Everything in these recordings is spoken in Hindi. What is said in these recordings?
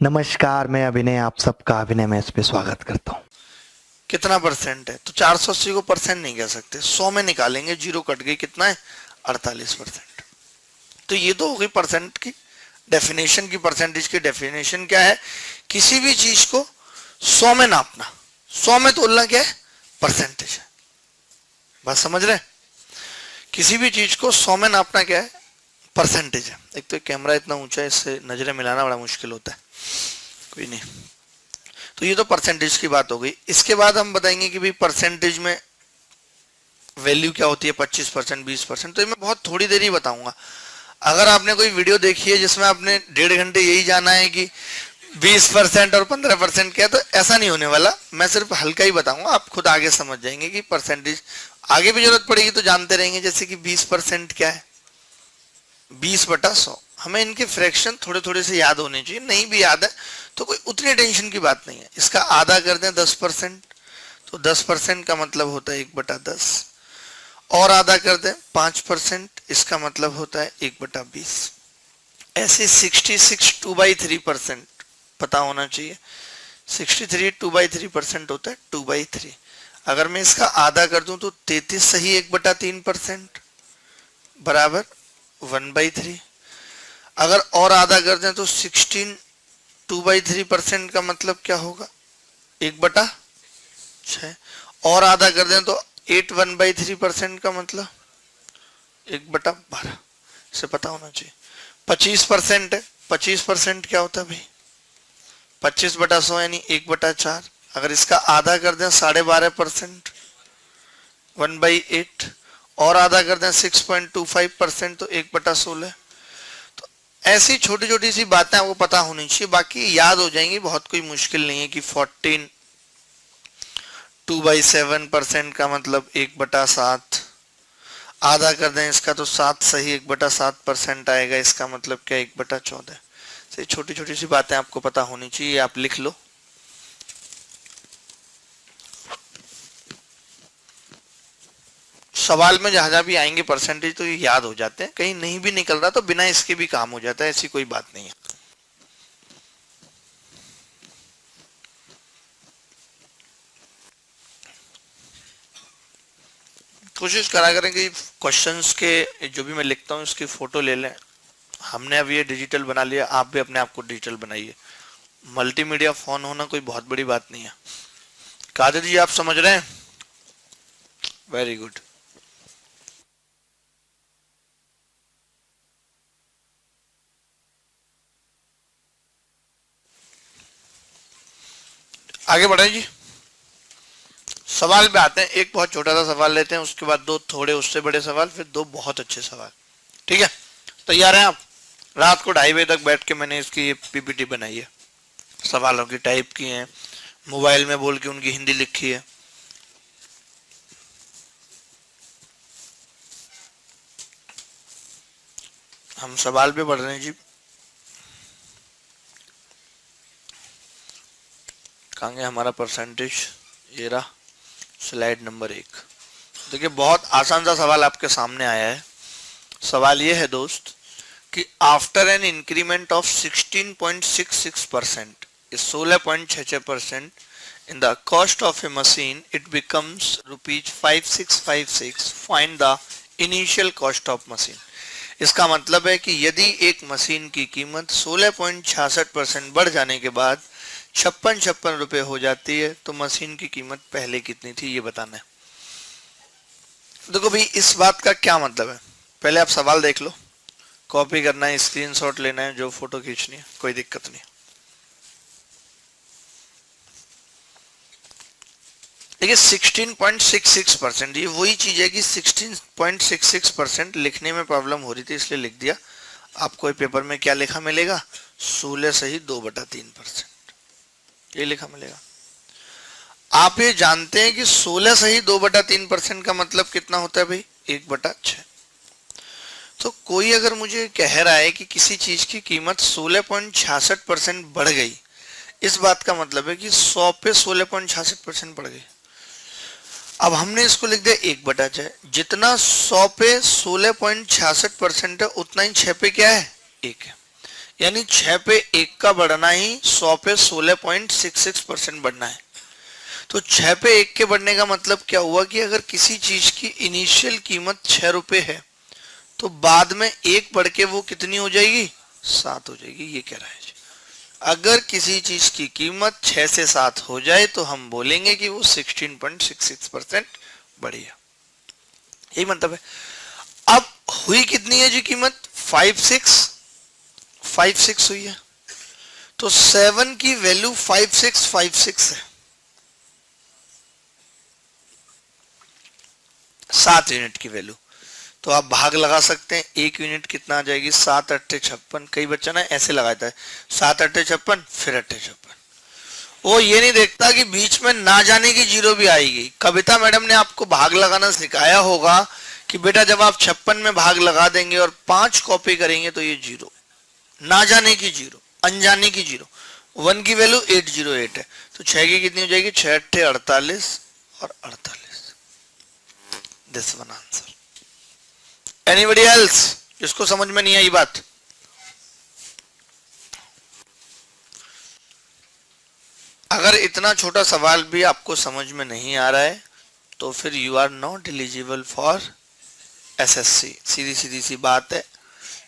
नमस्कार, मैं अभिनय आप सबका अभिनय मैच पे स्वागत करता हूँ। कितना परसेंट है? तो 480 को परसेंट नहीं कह सकते, 100 में निकालेंगे, जीरो कट गई, कितना है? 48%। तो ये तो हो गई परसेंट की डेफिनेशन की। परसेंटेज की डेफिनेशन क्या है? किसी भी चीज को 100 में नापना, 100 में तोलना क्या है? परसेंटेज है। बात समझ रहे हैं? किसी भी चीज को 100 में नापना क्या है? परसेंटेज है। एक तो कैमरा इतना ऊंचा है, इससे नजरें मिलाना बड़ा मुश्किल होता है। कोई नहीं, तो ये तो परसेंटेज की बात हो गई। इसके बाद हम बताएंगे कि भाई परसेंटेज में वैल्यू क्या होती है, 25%, 20%। तो ये मैं बहुत थोड़ी देर ही बताऊंगा। अगर आपने कोई वीडियो देखी है जिसमें आपने 1.5 घंटे यही जाना है कि 20% और 15% क्या है, तो ऐसा नहीं होने वाला। मैं सिर्फ हल्का ही बताऊंगा, आप खुद आगे समझ जाएंगे कि परसेंटेज आगे भी जरूरत पड़ेगी तो जानते रहेंगे। जैसे कि 20% क्या है? 20/100। हमें इनके फ्रैक्शन थोड़े थोड़े से याद होने चाहिए, नहीं भी याद है तो कोई उतनी टेंशन की बात नहीं है। इसका आधा कर दें 10%, तो 10% का मतलब होता है 1/10, और आधा कर दें 5%, इसका मतलब होता है 1/20। ऐसे 66 2/3% पता होना चाहिए। 63 2/3% होता है 2/3। अगर मैं इसका आधा कर दूं तो 33 सही 1/3% बराबर 1/3। अगर और आधा कर दें तो 16 2/3% का मतलब क्या होगा? 1/6। और आधा कर दें तो 8 1/3% का मतलब 1/12। इसे पता होना चाहिए। 25% है, 25% क्या होता है भाई? 25/100 यानी 1/4। अगर इसका आधा कर दें 12.5%, 1/8। और आधा कर दें 6.25% तो 1/16। तो ऐसी छोटी छोटी सी बातें आपको पता होनी चाहिए, बाकी याद हो जाएंगी, बहुत कोई मुश्किल नहीं है। कि 14 2/7% का मतलब 1/7। आधा कर दें इसका तो 7 सही 1/7% आएगा, इसका मतलब क्या? 1/14। से छोटी छोटी सी बातें आपको पता होनी चाहिए, आप लिख लो। सवाल में जहां जहां भी आएंगे परसेंटेज तो ये याद हो जाते हैं। कहीं नहीं भी निकल रहा तो बिना इसके भी काम हो जाता है, ऐसी कोई बात नहीं है। कोशिश करा करें कि क्वेश्चंस के जो भी मैं लिखता हूँ इसकी फोटो ले लें। हमने अब ये डिजिटल बना लिया, आप भी अपने आप को डिजिटल बनाइए। मल्टीमीडिया फोन होना कोई बहुत बड़ी बात नहीं है। कादर जी, आप समझ रहे हैं? Very good. आगे बढ़े जी, सवाल पे आते हैं। एक बहुत छोटा सा सवाल लेते हैं, उसके बाद दो थोड़े उससे बड़े सवाल, फिर दो बहुत अच्छे सवाल। ठीक है? तैयार हैं आप? रात को 2:30 बजे तक बैठ के मैंने इसकी ये पीपीटी बनाई है, सवालों की टाइप की है, मोबाइल में बोल के उनकी हिंदी लिखी है। हम सवाल पे पढ़ रहे हैं जी। कहाँ गया हमारा परसेंटेज? ये रहा, स्लाइड नंबर 1। देखिए, बहुत आसान सा सवाल आपके सामने आया है। सवाल ये है दोस्त कि after an increment of 16.66%, 16.66% in the cost of a machine, it becomes rupees 5656. Find the initial cost of machine. इसका मतलब है कि यदि एक मशीन की कीमत 16.66% बढ़ जाने के बाद 56 रुपए हो जाती है तो मशीन की कीमत पहले कितनी थी, ये बताना है। देखो भाई, इस बात का क्या मतलब है, पहले आप सवाल देख लो, कॉपी करना है, स्क्रीनशॉट लेना है, जो फोटो खींचनी है, कोई दिक्कत नहीं। देखिए 16.66%, ये वही चीज है कि 16.66% लिखने में प्रॉब्लम हो रही थी इसलिए लिख दिया। आपको पेपर में क्या लिखा मिलेगा? 16 सही 2/3%, ये लिखा मिलेगा। आप ये जानते हैं कि 16 सही 2/3% का मतलब कितना होता है भाई? 1/6। तो कोई अगर मुझे कह रहा है कि किसी चीज की कीमत 16.66% बढ़ गई, इस बात का मतलब है कि 100 पे 16.66% बढ़ गई। अब हमने इसको लिख दिया 1/6। जितना 100 पे 16.66% है उतना ही 6 पे क्या है? 1 है। यानी 6 पे 1 का बढ़ना ही 100 पे 16.66% बढ़ना है। तो 6 पे 1 के बढ़ने का मतलब क्या हुआ कि अगर किसी चीज की इनिशियल कीमत 6 रुपए है तो बाद में 1 बढ़ के वो कितनी हो जाएगी, 7 हो जाएगी। ये कह रहा है जी। अगर किसी चीज की कीमत 6 से 7 हो जाए तो हम बोलेंगे कि वो 16.66% बढ़ी है। यही मतलब है। अब हुई कितनी है जी कीमत, 56 हुई है। तो 7 की वैल्यू 5656 है, 7 यूनिट की वैल्यू। तो आप भाग लगा सकते हैं, 1 यूनिट कितना आ जाएगी, 7 अट्ठे 56। कई बच्चा ना ऐसे लगाता है 7 अट्ठे 56 फिर अट्ठे 56। वो ये नहीं देखता कि बीच में ना जाने की जीरो भी आएगी। कविता मैडम ने आपको भाग लगाना सिखाया होगा कि बेटा जब आप 56 में भाग लगा देंगे और 5 कॉपी करेंगे तो ये जीरो, ना जाने की जीरो, अनजाने की जीरो। 1 की वैल्यू 808 है तो 6 की कितनी हो जाएगी, 6 अट्ठे 48 और 48। This one answer. Anybody else जिसको समझ में नहीं आई बात? अगर इतना छोटा सवाल भी आपको समझ में नहीं आ रहा है तो फिर you are not eligible for SSC. सीधी सीधी सी बात है।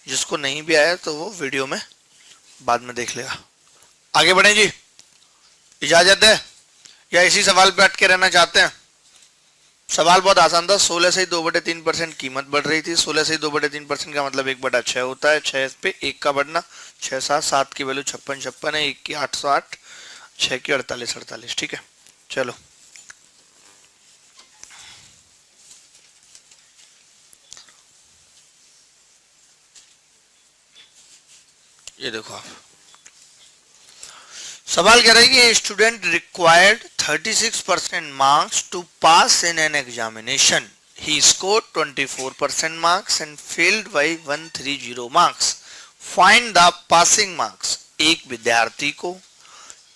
जिसको नहीं भी आया तो वो वीडियो में बाद में देख लेगा। आगे बढ़े जी, इजाजत है या इसी सवाल पे अटके रहना चाहते हैं? सवाल बहुत आसान था। 16 से 2/3% कीमत बढ़ रही थी। 16 से 2/3% का मतलब 1/6 होता है। 6 पे 1 का बढ़ना, 6 7 7 की वैल्यू 56 है, 1 की 808, 6 की 48। ठीक है, चलो ये देखो आप सवाल कह रहा है कि student required 36% marks to pass in an examination. He scored 24% marks and failed by 130 marks. Find the passing marks. एक विद्यार्थी को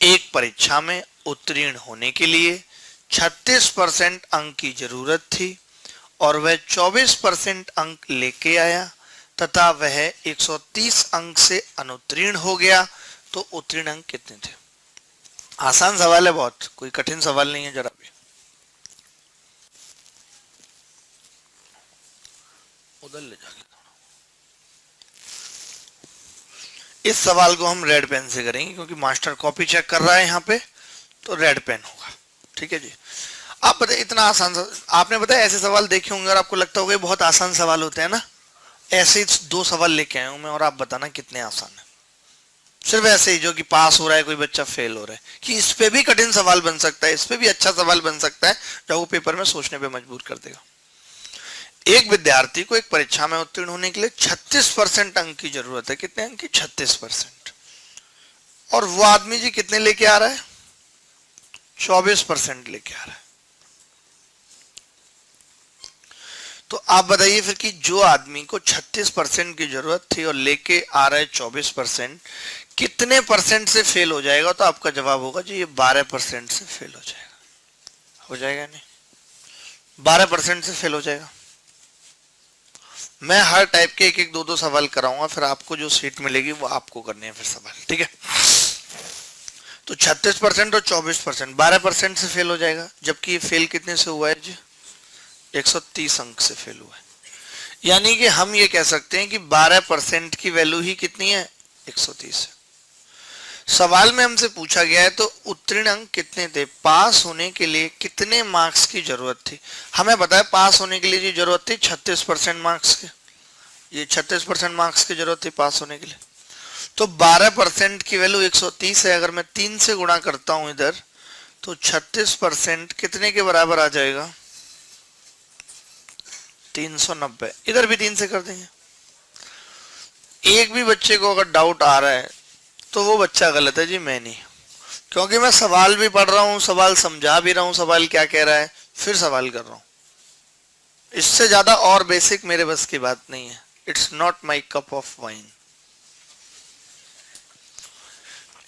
एक परीक्षा में उत्तीर्ण होने के लिए 36% अंक की जरूरत थी और वह 24% अंक लेके आया तथा वह 130 अंक से अनुत्तीर्ण हो गया तो उत्तीर्ण अंक कितने थे? आसान सवाल है बहुत, कोई कठिन सवाल नहीं है जरा भी। उधर ले जाके इस सवाल को हम रेड पेन से करेंगे क्योंकि मास्टर कॉपी चेक कर रहा है यहाँ पे, तो रेड पेन होगा। ठीक है जी। आप बताइए इतना आसान आपने बताया ऐसे सवाल देखे होंगे और आपको लगता होगा बहुत आसान सवाल होते हैं ना। ऐसे 2 सवाल लेके आया हूं मैं और आप बताना कितने आसान है। सिर्फ ऐसे ही जो कि पास हो रहा है, कोई बच्चा फेल हो रहा है, कि इस पे भी कठिन सवाल बन सकता है, इस पे भी अच्छा सवाल बन सकता है जो वो पेपर में सोचने पे मजबूर कर देगा। एक विद्यार्थी को एक परीक्षा में उत्तीर्ण होने के लिए 36% अंक की जरूरत है। कितने अंक की? 36%। और वो आदमी जी कितने लेके आ रहा है? 24% लेके आ रहा है। तो आप बताइए फिर कि जो आदमी को 36% की जरूरत थी और लेके आ रहा है 24%, कितने परसेंट से फेल हो जाएगा? तो आपका जवाब होगा जी ये 12% से फेल हो जाएगा। हो जाएगा नहीं? 12% से फेल हो जाएगा। मैं हर टाइप के 1-1 2-2 सवाल कराऊंगा, फिर आपको जो सीट मिलेगी वो आपको करने हैं फिर सवाल। ठीक है, तो 36% और 24%, 12% से फेल हो जाएगा। जबकि ये फेल कितने से हुआ है जी? 130 अंक से फेल हुआ है। यानी कि हम ये कह सकते हैं कि 12% की वैल्यू ही कितनी है? 130 है। सवाल में हमसे पूछा गया है तो उत्तीर्ण अंक कितने थे? पास होने के लिए कितने मार्क्स की जरूरत थी? हमें पता है पास होने के लिए जी जरूरत थी 36% मार्क्स की। ये 36% मार्क्स की जरूरत थी पास होने के लिए। तो 12% की वैल्यू 130 है। अगर मैं 3 से गुणा करता हूं इधर तो 36% कितने के बराबर आ जाएगा? 390। इधर भी 3 से कर देंगे। एक भी बच्चे को अगर डाउट आ रहा है तो वो बच्चा गलत है जी, मैं नहीं। क्योंकि मैं सवाल भी पढ़ रहा हूं, सवाल समझा भी रहा हूं, सवाल क्या कह रहा है, फिर सवाल कर रहा हूं। इससे ज्यादा और बेसिक मेरे बस की बात नहीं है। It's not my cup of wine.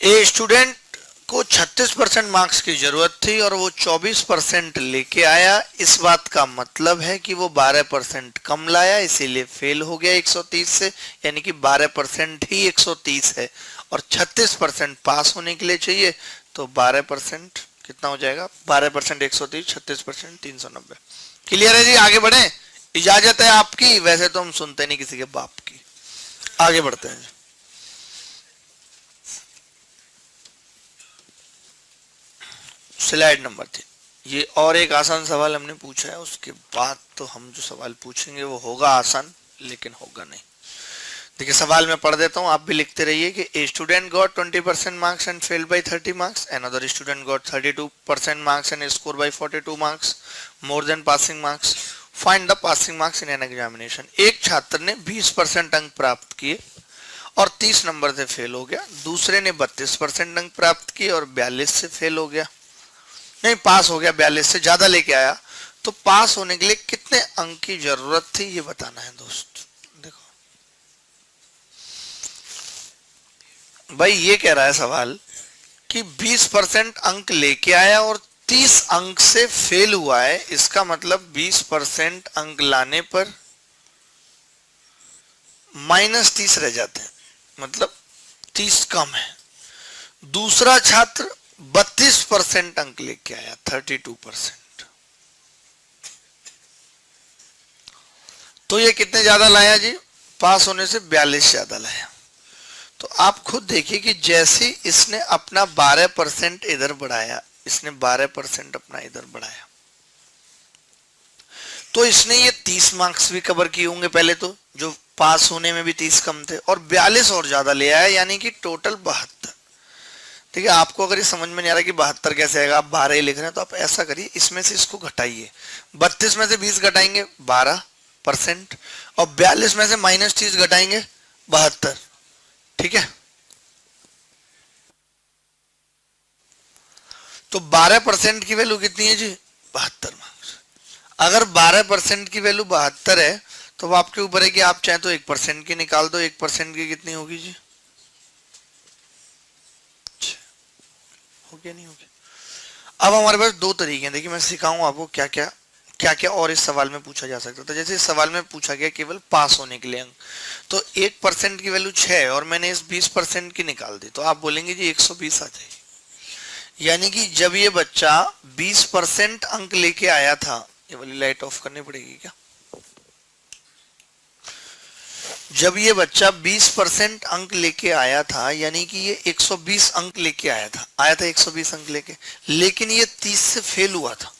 A student को 36% मार्क्स की जरूरत थी और वो 24% लेके आया। इस बात का मतलब है कि वो 12% कम लाया, इसीलिए फेल हो गया 130 से, यानी कि 12% ही 130 है और 36% पास होने के लिए चाहिए। तो 12% कितना हो जाएगा, 12% 130, 36% 390। क्लियर है जी? आगे बढ़े, इजाजत है आपकी। वैसे तो हम सुनते नहीं किसी के बाप की। आगे बढ़ते हैं। Slide number 3। ये और एक आसान सवाल हमने पूछा है, उसके बाद तो हम जो सवाल पूछेंगे वो होगा आसान, लेकिन होगा नहीं। देखिए सवाल मैं पढ़ देता हूँ, आप भी लिखते रहिए कि a student got 20% marks and failed by 30 marks, another student got 32% marks and score by 42 marks more than passing marks, find the passing marks in an examination. एक छात्र ने 20% अंक प्राप्त किए और 30 नंबर से फेल हो गया, दूसरे ने 32% अंक प्राप्त किए और 42 से फेल हो गया, नहीं पास हो गया, 42 से ज्यादा लेके आया। तो पास होने के लिए कितने अंक की जरूरत थी ये बताना है दोस्त। देखो भाई ये कह रहा है सवाल कि 20% अंक लेके आया और 30 अंक से फेल हुआ है, इसका मतलब 20% अंक लाने पर -30 रह जाते हैं, मतलब 30 कम है। दूसरा छात्र 32% अंक लेके आया, 32%। तो ये कितने ज्यादा लाया जी, पास होने से 42 ज्यादा लाया। तो आप खुद देखिए कि जैसे इसने अपना 12% इधर बढ़ाया, इसने 12% अपना इधर बढ़ाया, तो इसने ये 30 मार्क्स भी कवर किए होंगे पहले तो, जो पास होने में भी 30 कम थे, और 42 और ज्यादा ले आया, यानी कि टोटल 72। ठीक है, आपको अगर ये समझ में नहीं आ रहा कि 72 कैसे आएगा, आप 12 ही लिख रहे हैं, तो आप ऐसा करिए, इसमें से इसको घटाइए। 32 में से 20 घटाएंगे 12%, और 42 में से -30 घटाएंगे 72। ठीक है, तो 12% की वैल्यू कितनी है जी, 72 मार्क्स। अगर 12% की वैल्यू 72 है तो आपके ऊपर है कि आप चाहे तो 1% की निकाल दो। 1% की कितनी होगी जी, हो गया नहीं हो गया। अब हमारे पास दो तरीके हैं, देखिए मैं सिखाऊंगा आपको क्या क्या और इस सवाल में पूछा जा सकता था। जैसे इस सवाल में पूछा गया केवल पास होने के लिए अंक, तो 1% की वैल्यू 6 है और मैंने इस 20% की निकाल दी, तो आप बोलेंगे जी 120 आ जाएगी। यानी कि जब ये बच्चा 20% अंक लेके आया था, ये वाली लाइट ऑफ करनी पड़ेगी क्या, जब ये बच्चा 20% अंक लेके आया था, यानी कि ये 120 अंक लेके आया था 120 अंक लेके, लेकिन ये 30 से फेल हुआ था,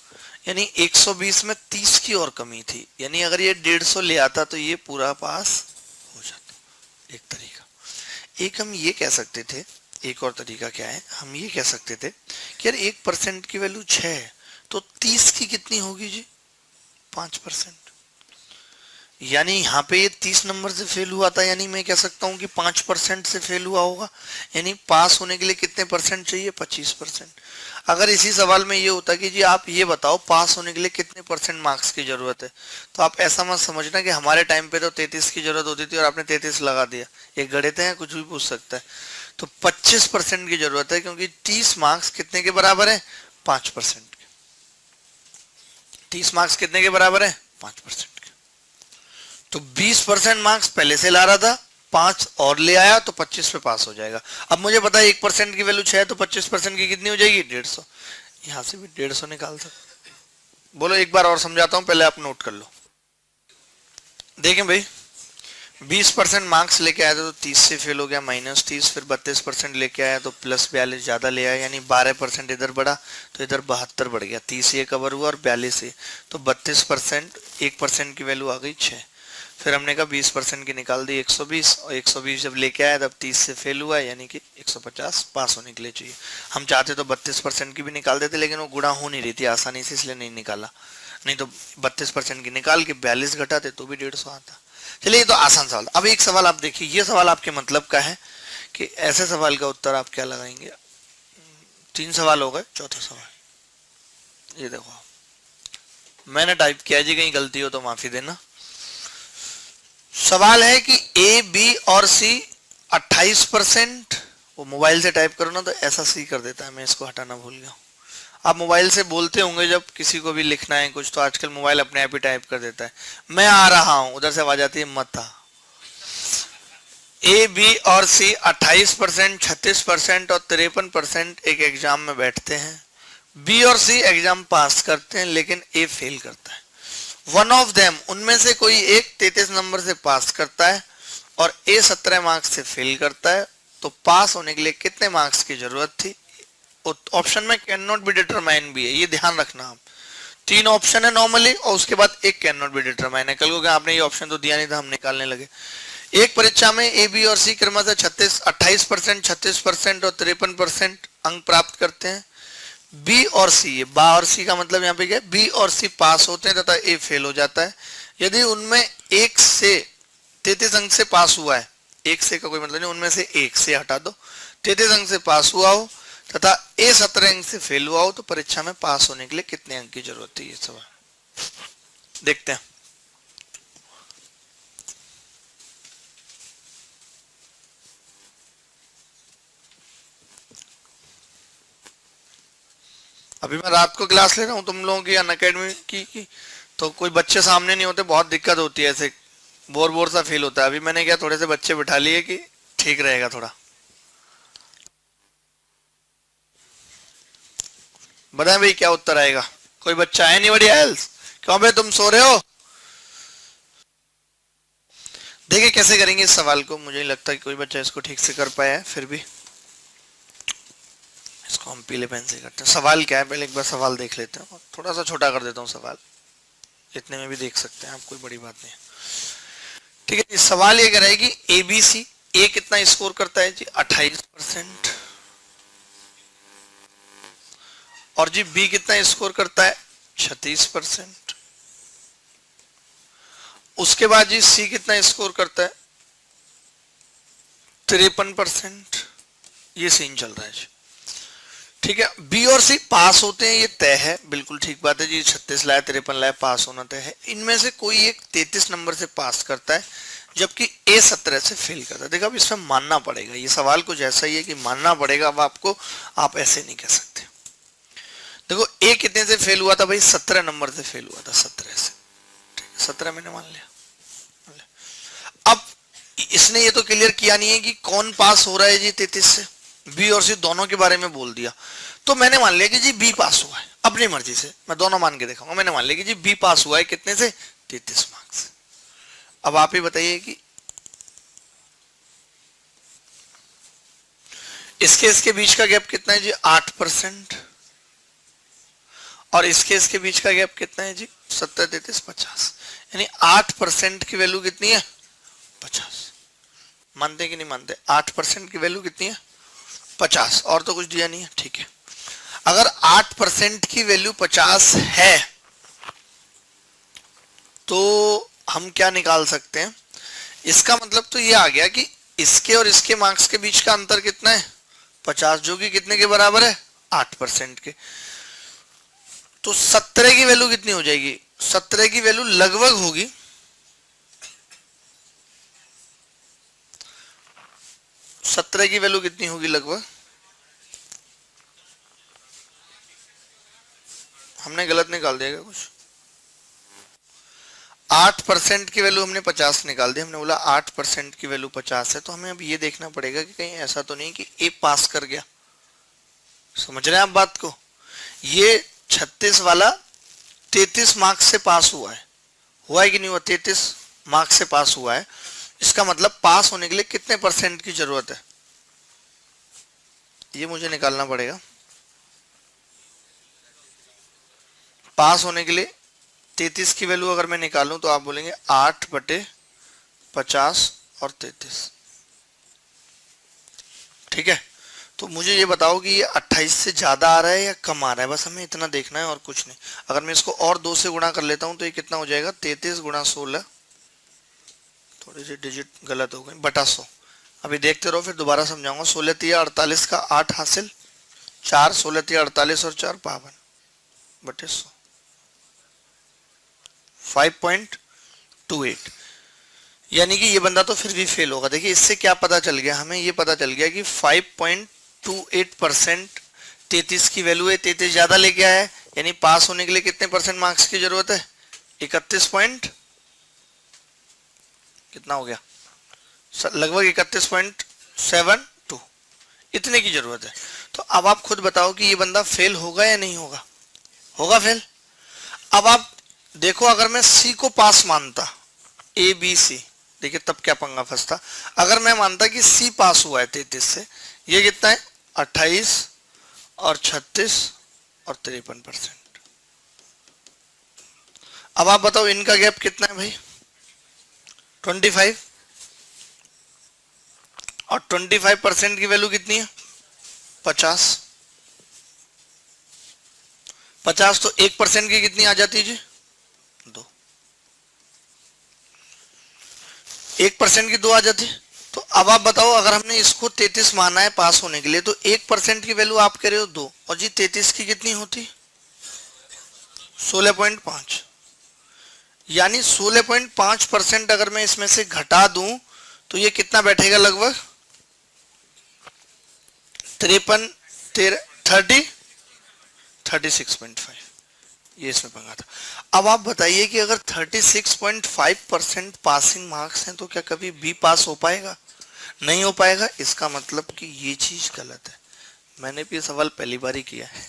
यानी 120 में 30 की और कमी थी, यानी अगर ये 150 ले आता तो ये पूरा पास हो जाता। एक तरीका। एक हम ये कह सकते थे, एक और तरीका क्या है, हम ये कह सकते थे कि यार 1% की वैल्यू 6 है, तो 30 की कितनी होगी जी, 5%। यानी यहाँ पे ये 30 नंबर से फेल हुआ था, यानी मैं कह सकता हूँ कि 5% से फेल हुआ होगा, यानी पास होने के लिए कितने परसेंट चाहिए, 25%। अगर इसी सवाल में ये होता कि जी आप ये बताओ पास होने के लिए कितने % मार्क्स की जरूरत है, तो आप ऐसा मत समझना कि हमारे टाइम पे तो 33 की जरूरत होती थी और आपने 33 लगा दिया, ये गणित है, कुछ भी पूछ सकता है। तो 25% की जरूरत है, क्योंकि 30 मार्क्स कितने के बराबर है, 5% के। 30 मार्क्स कितने के बराबर है, 5%। तो 20% मार्क्स पहले से ला रहा था, 5 और ले आया तो 25 पे पास हो जाएगा। अब मुझे पता है 1% की वैल्यू 6 है, तो 25% की कितनी हो जाएगी, 150। यहां से भी 150 निकाल सकते। बोलो एक बार और समझाता हूं, पहले आप नोट कर लो। देखें भाई, 20% मार्क्स लेके आया था तो 30 से फेल हो गया, -30, फिर 32% लेके आया तो +42 ज्यादा ले आया, यानी 12% इधर बढ़ा तो इधर 72 बढ़ गया, 30 ये कवर हुआ और 42 ये, तो 32%, 1% की वैल्यू आ गई 6। फिर हमने कहा 20% की निकाल दी 120, और 120 जब लेके आया तब 30 से फेल हुआ, यानी कि 150 पास होने के लिए चाहिए। हम चाहते तो 32% की भी निकाल देते, लेकिन वो गुणा हो नहीं रही थी आसानी से, इसलिए नहीं निकाला। नहीं तो 32% की निकाल के 42 घटाते तो भी 150 आता। चलिए ये तो आसान सवाल। अब एक सवाल आप देखिए, ये सवाल आपके मतलब का है कि ऐसे सवाल का उत्तर आप क्या लगाएंगे। 3 सवाल हो गए, चौथा सवाल ये देखो, मैंने टाइप किया जी, कहीं गलती हो तो माफी देना। सवाल है कि ए, बी और सी 28% वो मोबाइल से टाइप करो ना तो ऐसा सी कर देता है, मैं इसको हटाना भूल गया। आप मोबाइल से बोलते होंगे जब किसी को भी लिखना है कुछ, तो आजकल मोबाइल अपने आप ही टाइप कर देता है, मैं आ रहा हूं, उधर से आवाज आती है मत आ। ए बी और सी 28%, 36% और 53% एक एग्जाम में बैठते हैं। बी और सी एग्जाम पास करते हैं लेकिन ए फेल करता है। वन ऑफ देम, उनमें से कोई एक 33 नंबर से पास करता है और ए 17 मार्क्स से फेल करता है। तो पास होने के लिए कितने मार्क्स की जरूरत थी? ऑप्शन में कैन नॉट बी डिटरमाइन भी है, ये ध्यान रखना आप। 3 ऑप्शन है नॉर्मली और उसके बाद एक कैन नॉट बी डिटरमाइन है। कल को क्या आपने ये ऑप्शन तो दिया नहीं था, हम निकालने लगे। एक परीक्षा में ए बी और सी क्रमशः 28%, 36% और 53% अंक प्राप्त करते हैं। बी और सी, ये बा और सी का मतलब यहाँ पे क्या है, बी और सी पास होते हैं तथा ए फेल हो जाता है। यदि उनमें एक से 33 अंक से पास हुआ है, एक से का कोई मतलब नहीं, उनमें से एक से हटा दो, 33 अंक से पास हुआ हो तथा ए 17 अंक से फेल हुआ हो, तो परीक्षा में पास होने के लिए कितने अंक की जरूरत थी? ये सवाल देखते हैं। अभी मैं रात को क्लास ले रहा हूँ तुम लोगों की अनअकैडमी की, तो कोई बच्चे सामने नहीं होते, बहुत दिक्कत होती है, ऐसे बोर बोर सा फील होता है। अभी मैंने क्या थोड़े से बच्चे बिठा लिए कि ठीक रहेगा थोड़ा। बताएं भाई क्या उत्तर आएगा? कोई बच्चा है नहीं? बढ़िया एल्स क्यों भाई तुम सो रहे हो? देखिए कैसे करेंगे इस सवाल को, मुझे नहीं लगता कि कोई बच्चा इसको ठीक से कर पाया है, फिर भी इसको हम पीले पेन से करते हैं। सवाल क्या है पहले एक बार सवाल देख लेते हैं, थोड़ा सा छोटा कर देता हूँ सवाल, इतने में भी देख सकते हैं आप, कोई बड़ी बात नहीं है। ठीक है, सवाल ये कह रहा है कि एबीसी, ए कितना स्कोर करता है जी? 28%। और जी बी कितना स्कोर करता है? 36%। उसके बाद जी सी कितना स्कोर करता है? 53%। ये सीन चल रहा है जी। ठीक है, बी और सी पास होते हैं, ये तय है, बिल्कुल ठीक बात है जी। 36 लाए 53 लाए, पास होना तय है। इनमें से कोई एक 33 नंबर से पास करता है जबकि ए 17 से फेल करता है। देखो अब इसमें मानना पड़ेगा, ये सवाल कुछ ऐसा ही है कि मानना पड़ेगा अब आपको, आप ऐसे नहीं कह सकते। देखो ए कितने से फेल हुआ था भाई? 17 नंबर से फेल हुआ था, 17 से। ठीक है, 17 मैंने मान लिया। अब इसने ये तो क्लियर किया नहीं है कि कौन पास हो रहा है जी 33 से, बी और सी दोनों के बारे में बोल दिया। तो मैंने मान लिया कि जी बी पास हुआ है, अपनी मर्जी से मैं दोनों मान के दिखाऊंगा। मैंने मान लिया कि जी बी पास हुआ है, कितने से? 33 मार्क्स। अब आप ही बताइए कि इसके बीच का गैप कितना है जी? 8%। और इसके बीच का गैप कितना है जी? 70, 33, 50। यानी 8% की वैल्यू कितनी है? 50। मानते कि नहीं मानते? 8% की वैल्यू कितनी है? 50। और तो कुछ दिया नहीं है। ठीक है, अगर 8% की वैल्यू 50 है तो हम क्या निकाल सकते हैं? इसका मतलब तो ये आ गया कि इसके और इसके मार्क्स के बीच का अंतर कितना है? 50, जो कि कितने के बराबर है? 8% के। तो 17 की वैल्यू कितनी हो जाएगी? 17 की वैल्यू लगभग होगी 17 की वैल्यू कितनी होगी लगभग? हमने गलत निकाल दिया क्या कुछ? 8% की वैल्यू हमने 50 निकाल दी। हमने बोला 8% की वैल्यू 50 है, तो हमें अब ये देखना पड़ेगा कि कहीं ऐसा तो नहीं कि ए पास कर गया। समझ रहे हैं आप बात को? ये 36 वाला 33 मार्क्स से पास हुआ है कि नहीं हुआ? 33 मार्क्स से पास हुआ है। इसका मतलब पास होने के लिए कितने परसेंट की जरूरत है, ये मुझे निकालना पड़ेगा। पास होने के लिए 33 की वैल्यू अगर मैं निकालूं तो आप बोलेंगे 8/50 और 33। ठीक है, तो मुझे ये बताओ कि ये 28 से ज्यादा आ रहा है या कम आ रहा है, बस हमें इतना देखना है और कुछ नहीं। अगर मैं इसको और 2 से गुणा कर लेता हूं तो ये कितना हो जाएगा? 33 गुणा 16, थोड़ी सी डिजिट गलत हो गई, बटा 100। अभी देखते रहो, फिर दोबारा समझाऊंगा। 16 तिया 48 का 8 हासिल, 4, 16 तिया 48 और 4 52 बटे 100, 5.28। यानी कि ये बंदा तो फिर भी फेल होगा। देखिए इससे क्या पता चल गया हमें, ये पता चल गया कि 5.28% 33 की वैल्यू है, 33 ज्यादा लेके आया है, यानी पास होने के लिए कितने परसेंट मार्क्स की जरूरत है? 31 पॉइंट कितना हो गया, लगभग 31.72, इतने की जरूरत है। तो अब आप खुद बताओ कि ये बंदा फेल होगा या नहीं होगा? होगा फेल। अब आप देखो, अगर मैं सी को पास मानता, ए बी सी, देखिए तब क्या पंगा फंसता। अगर मैं मानता कि सी पास हुआ है 33 से, ये कितना है 28 और 36 और 53%। अब आप बताओ इनका गैप कितना है भाई? 25, और 25% की वैल्यू कितनी है? 50। 50 तो 1% की कितनी आ जाती है जी? 2। 1% की 2 आ जाती है। तो अब आप बताओ, अगर हमने इसको 33 माना है पास होने के लिए, तो 1% की वैल्यू आप कह रहे हो 2, और जी 33 की कितनी होती? 16.5। यानी 16.5% अगर मैं इसमें से घटा दूं तो ये कितना बैठेगा? लगभग 36.5, ये इसमें पंगा था। अब आप बताइए कि अगर 36.5% पासिंग मार्क्स हैं तो क्या कभी बी पास हो पाएगा? नहीं हो पाएगा। इसका मतलब कि ये चीज गलत है। मैंने भी ये सवाल पहली बार ही किया है।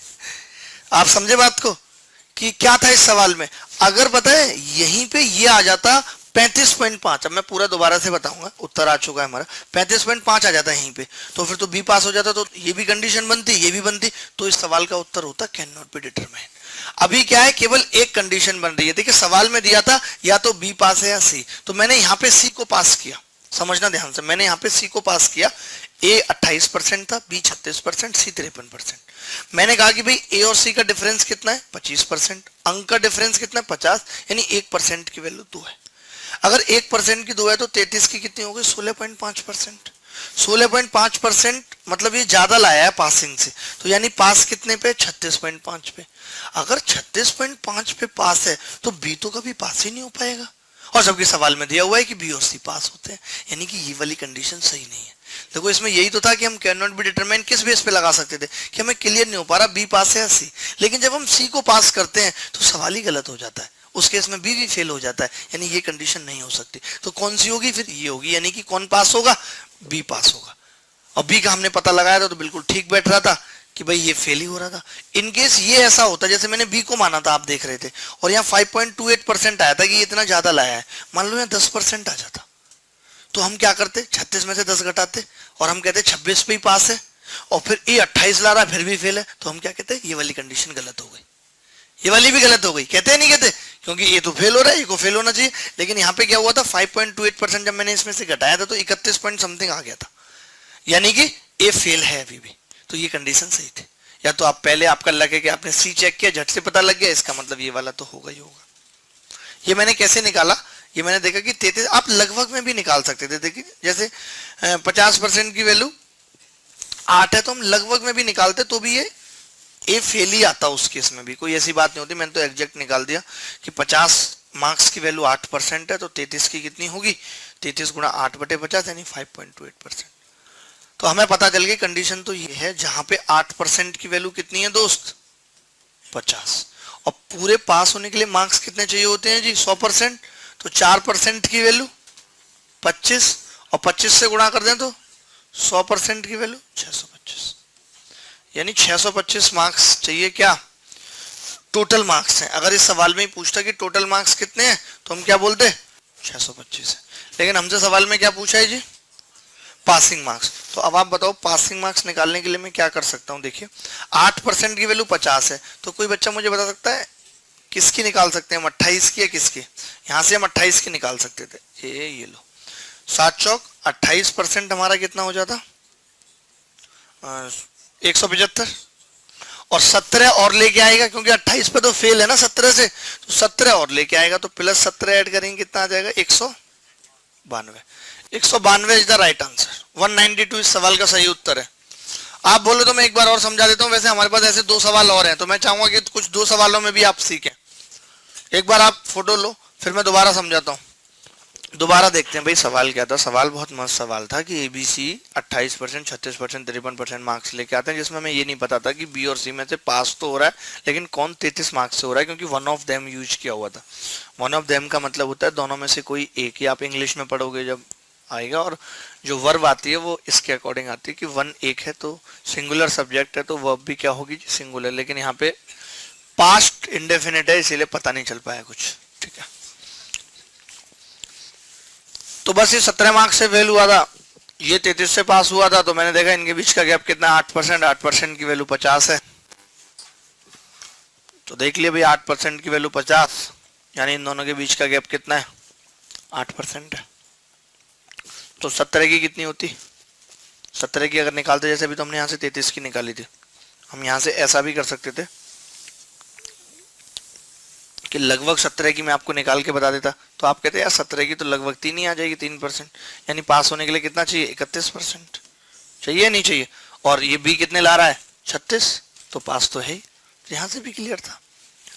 आप समझे बात को कि क्या था इस सवाल में? अगर पता है यहीं पे ये आ जाता 35.5, अब मैं पूरा दोबारा से बताऊंगा, उत्तर आ चुका है हमारा, 35.5 आ जाता है यहीं पे, तो फिर तो बी पास हो जाता, तो ये भी कंडीशन बनती, ये भी बनती, तो इस सवाल का उत्तर होता कैन नॉट बी डिटरमाइन। अभी क्या है, केवल एक कंडीशन बन रही है। देखिए सवाल में दिया था या तो बी पास है या सी, तो मैंने यहाँ पे सी को पास किया। समझना ध्यान से, मैंने यहाँ पे सी को पास किया। ए 28% था, बी 36%, सी 53%। मैंने कहा कि भाई ए और सी का डिफरेंस कितना है? 25%। अंक का डिफरेंस कितना है? 50, यानी 1% की वैल्यू 2 है। अगर 1% की 2 है तो 33 की कितनी हो गई? 16.5%। 16.5% मतलब ये ज्यादा लाया है पासिंग से, तो यानी पास कितने पे? 36.5 पे। अगर 36.5 पे पास है तो बी तो कभी पास ही नहीं हो पाएगा, और जबकि सवाल में दिया हुआ है कि बी और सी पास होते हैं, यानी कि ये वाली कंडीशन सही नहीं है। देखो इसमें यही तो था कि हम कैन नॉट बी डिटरमाइन किस बेस पे लगा सकते थे कि हमें क्लियर नहीं हो पा रहा बी पास है या सी, लेकिन जब हम सी को पास करते हैं तो सवाल ही गलत हो जाता है, उस केस में बी भी फेल हो जाता है, यानी ये कंडीशन नहीं हो सकती। तो कौन सी होगी फिर? ये होगी, यानी कि कौन पास होगा? बी पास होगा। और बी का हमने पता लगाया था तो बिल्कुल ठीक बैठ रहा था कि भाई ये फेल ही हो रहा था। इन केस ये ऐसा होता, जैसे मैंने बी को माना था, आप देख रहे थे, और यहाँ 5.28% आया था कि ये इतना ज्यादा लाया है, मान लो यहाँ 10% आ जाता, तो हम क्या करते? 36 में से 10 घटाते और हम कहते 26 पे ही पास है, और फिर ये 28 ला रहा फिर भी फेल है, तो हम क्या कहते? ये वाली कंडीशन गलत हो गई, ये वाली भी गलत हो गई। कहते हैं नहीं कहते? क्योंकि ये तो फेल हो रहा है, ये को फेल होना चाहिए। लेकिन यहाँ पे क्या हुआ था? 5.28% जब मैंने इसमें से घटाया था तो 31 पॉइंट समथिंग आ गया था, यानी कि ये फेल है अभी भी। तो ये कंडीशन सही थी। या तो आप पहले आपका लगे कि आपने सी चेक किया, झट से पता लग गया, इसका मतलब ये वाला तो होगा ही होगा। ये मैंने कैसे निकाला? ये मैंने देखा कि 33 आप लगभग में भी निकाल सकते थे। देखिए जैसे 50% की वैल्यू 8 है तो हम लगभग में भी निकालते तो भी ये फेल ही आता, उस केस में भी कोई ऐसी बात नहीं होती। मैंने तो एग्जैक्ट निकाल दिया कि 50 मार्क्स की वैल्यू 8% है तो 33 की कितनी होगी? 33 गुणा 8/50 यानी 5.28%। तो हमें पता चल गई कंडीशन तो ये है जहां पे 8% की वैल्यू कितनी है दोस्त? 50। और पूरे पास होने के लिए मार्क्स कितने चाहिए होते हैं जी? 100%। तो 4% की वैल्यू 25, और 25 से गुणा कर दें तो 100% की वैल्यू 625, यानी 625 मार्क्स चाहिए। क्या टोटल मार्क्स हैं? अगर इस सवाल में ही पूछता कि टोटल मार्क्स कितने हैं तो हम क्या बोलते? 625 है। लेकिन हमसे सवाल में क्या पूछा है जी? Passing marks. तो अब आप बताओ पासिंग मार्क्स निकालने के लिए मैं क्या कर सकता हूं? देखिए 8% की वैल्यू 50 है, तो कोई बच्चा मुझे बता सकता है किसकी निकाल सकते हैं हम? 28 की या किसकी? यहां से हम 28 की निकाल सकते थे। ये लो 7 चौक 28% हमारा कितना हो जाता? 175, और 17 और लेके आएगा क्योंकि 28 पे तो फेल है ना 17 से, तो 17 और लेके आएगा तो प्लस 17 ऐड करेंगे कितना आ जाएगा? 192। 192 इज द राइट आंसर। 192 इस सवाल का सही उत्तर है। आप बोलो तो मैं एक बार और समझा देता हूं। वैसे हमारे पास ऐसे 2 सवाल और हैं, तो मैं चाहूंगा कि कुछ 2 सवालों में भी आप सीखें। एक बार आप फोटो लो, फिर मैं दोबारा समझाता हूं। दोबारा देखते हैं भाई सवाल क्या था। सवाल बहुत मस्त सवाल था कि एबीसी 28%, 36%, 53% मार्क्स लेके आते हैं, जिसमें हमें ये नहीं पता था कि बी और सी में से पास तो हो रहा है, लेकिन कौन 33 मार्क्स से हो रहा है, क्योंकि वन ऑफ देम यूज किया हुआ था। वन ऑफ देम का मतलब होता है दोनों में से कोई एक ही। आप इंग्लिश में पढ़ोगे जब आएगा, और जो वर्ब आती है वो इसके अकॉर्डिंग आती है कि वन एक है तो सिंगुलर सब्जेक्ट है तो वर्ब भी क्या होगी, सिंगुलर। लेकिन यहाँ पे पास्ट इंडेफिनिट है, इसीलिए पता नहीं चल पाया कुछ। ठीक है, तो बस ये 17 मार्क्स से फेल हुआ था, ये 33 से पास हुआ था। तो मैंने देखा इनके बीच का गैप कितना, 8%। 8% की वैल्यू 50 है, तो देख लिया भाई 8% की वैल्यू 50, यानी इन दोनों के बीच का गैप कितना है, 8% है। तो 17 की कितनी होती, 17 की अगर निकालते, जैसे अभी तो हमने यहाँ से 33 की निकाली थी, हम यहाँ से ऐसा भी कर सकते थे कि लगभग 17 की मैं आपको निकाल के बता देता। तो आप कहते हैं यार 17 की तो लगभग 3 ही आ जाएगी, 3%, यानी पास होने के लिए कितना चाहिए, 31% चाहिए, नहीं चाहिए। और ये बी कितने ला रहा है, 36, तो पास तो है ही। यहाँ से भी क्लियर था,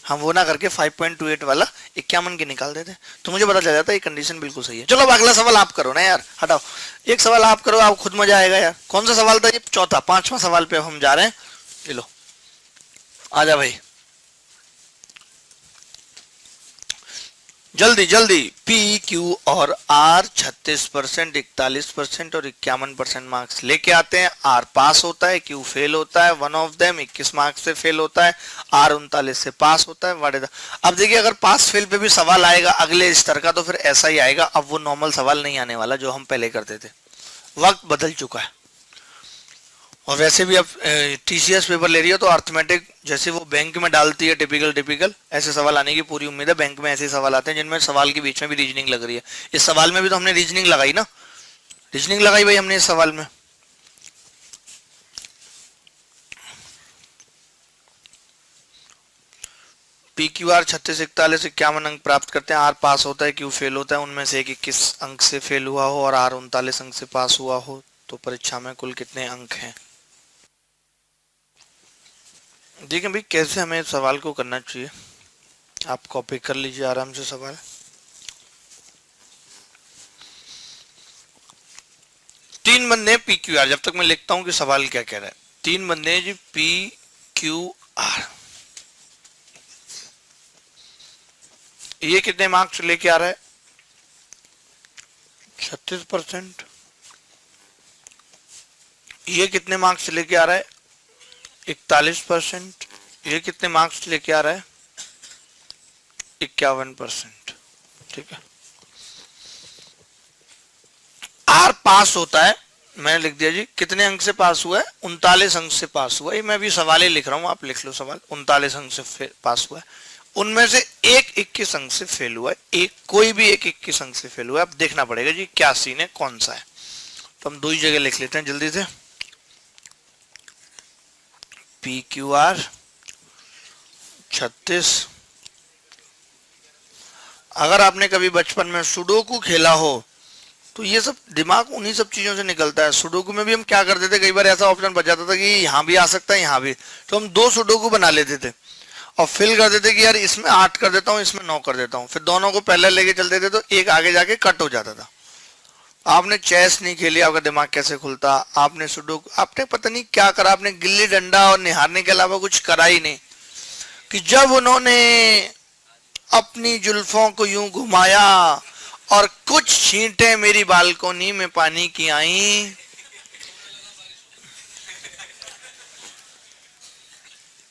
हम वो ना करके 5.28 वाला 51 के निकाल देते, तो मुझे पता चल जाता है ये कंडीशन बिल्कुल सही है। चलो अब अगला सवाल आप करो ना यार, हटाओ एक सवाल आप करो, आप खुद मजा आएगा यार। कौन सा सवाल था ये, चौथा, 5वां सवाल पे हम जा रहे हैं। ले लो, आजा भाई जल्दी जल्दी। पी क्यू और आर 36%, 41% और 51% मार्क्स लेके आते हैं। आर पास होता है, क्यू फेल होता है। वन ऑफ देम 21 मार्क्स से फेल होता है, आर 39 से पास होता है। व्हाट इज द, अब देखिए अगर पास फेल पे भी सवाल आएगा अगले स्तर का तो फिर ऐसा ही आएगा। अब वो नॉर्मल सवाल नहीं आने वाला जो हम पहले करते थे, वक्त बदल चुका है। और वैसे भी अब टीसीएस पेपर ले रही हो तो अर्थमेटिक जैसे वो बैंक में डालती है, टिपिकल ऐसे सवाल आने की पूरी उम्मीद है। बैंक में ऐसे सवाल आते हैं जिनमें सवाल के बीच में भी रीजनिंग लग रही है। इस सवाल में भी तो हमने रीजनिंग लगाई ना, रीजनिंग लगाई भाई हमने इस सवाल में। पी क्यू आर 36, 41, 51 अंक प्राप्त करते हैं। आर पास होता है, क्यू फेल होता है। उनमें से एक 21 अंक से फेल हुआ हो और आर 39 अंक से पास हुआ हो, तो परीक्षा में कुल कितने अंक हैं। देखिए भाई कैसे हमें सवाल को करना चाहिए, आप कॉपी कर लीजिए आराम से सवाल। तीन बंदे पी क्यू आर, जब तक मैं लिखता हूं कि सवाल क्या कह रहा है। तीन बंदे जी पी क्यू आर, ये कितने मार्क्स लेके आ रहा है, 36%। ये कितने मार्क्स लेके आ रहा है, 41%। ये कितने मार्क्स लेके आ रहा है, 51%। ठीक है, आर पास होता है, मैंने लिख दिया जी कितने अंक से पास हुआ है, 39 अंक से पास हुआ है। मैं भी सवाल ही लिख रहा हूं, आप लिख लो सवाल। 39 अंक से पास हुआ है, उनमें से एक 21 अंक से फेल हुआ है। एक कोई भी एक 21 अंक से फेल हुआ है। अब देखना पड़ेगा जी क्या सीन है, कौन सा है। तो हम दो ही जगह लिख लेते हैं जल्दी से। पी क्यू आर 36, अगर आपने कभी बचपन में सुडोकू खेला हो तो ये सब दिमाग उन्हीं सब चीजों से निकलता है। सुडोकू में भी हम क्या करते थे, कई बार ऐसा ऑप्शन बच जाता था कि यहाँ भी आ सकता है यहाँ भी, तो हम 2 सुडोकू बना लेते थे और फिल कर देते कि यार इसमें 8 कर देता हूँ, इसमें 9 कर देता हूँ। फिर दोनों को पहले लेके चलते थे तो एक आगे जाके कट हो जाता था। आपने चेस नहीं खेली, आपका दिमाग कैसे खुलता। आपने सुडोकू, आपने पता नहीं क्या करा, आपने गिल्ली डंडा और निहारने के अलावा कुछ करा ही नहीं। कि जब उन्होंने अपनी जुल्फों को यूं घुमाया और कुछ छींटे मेरी बालकोनी में पानी की आई।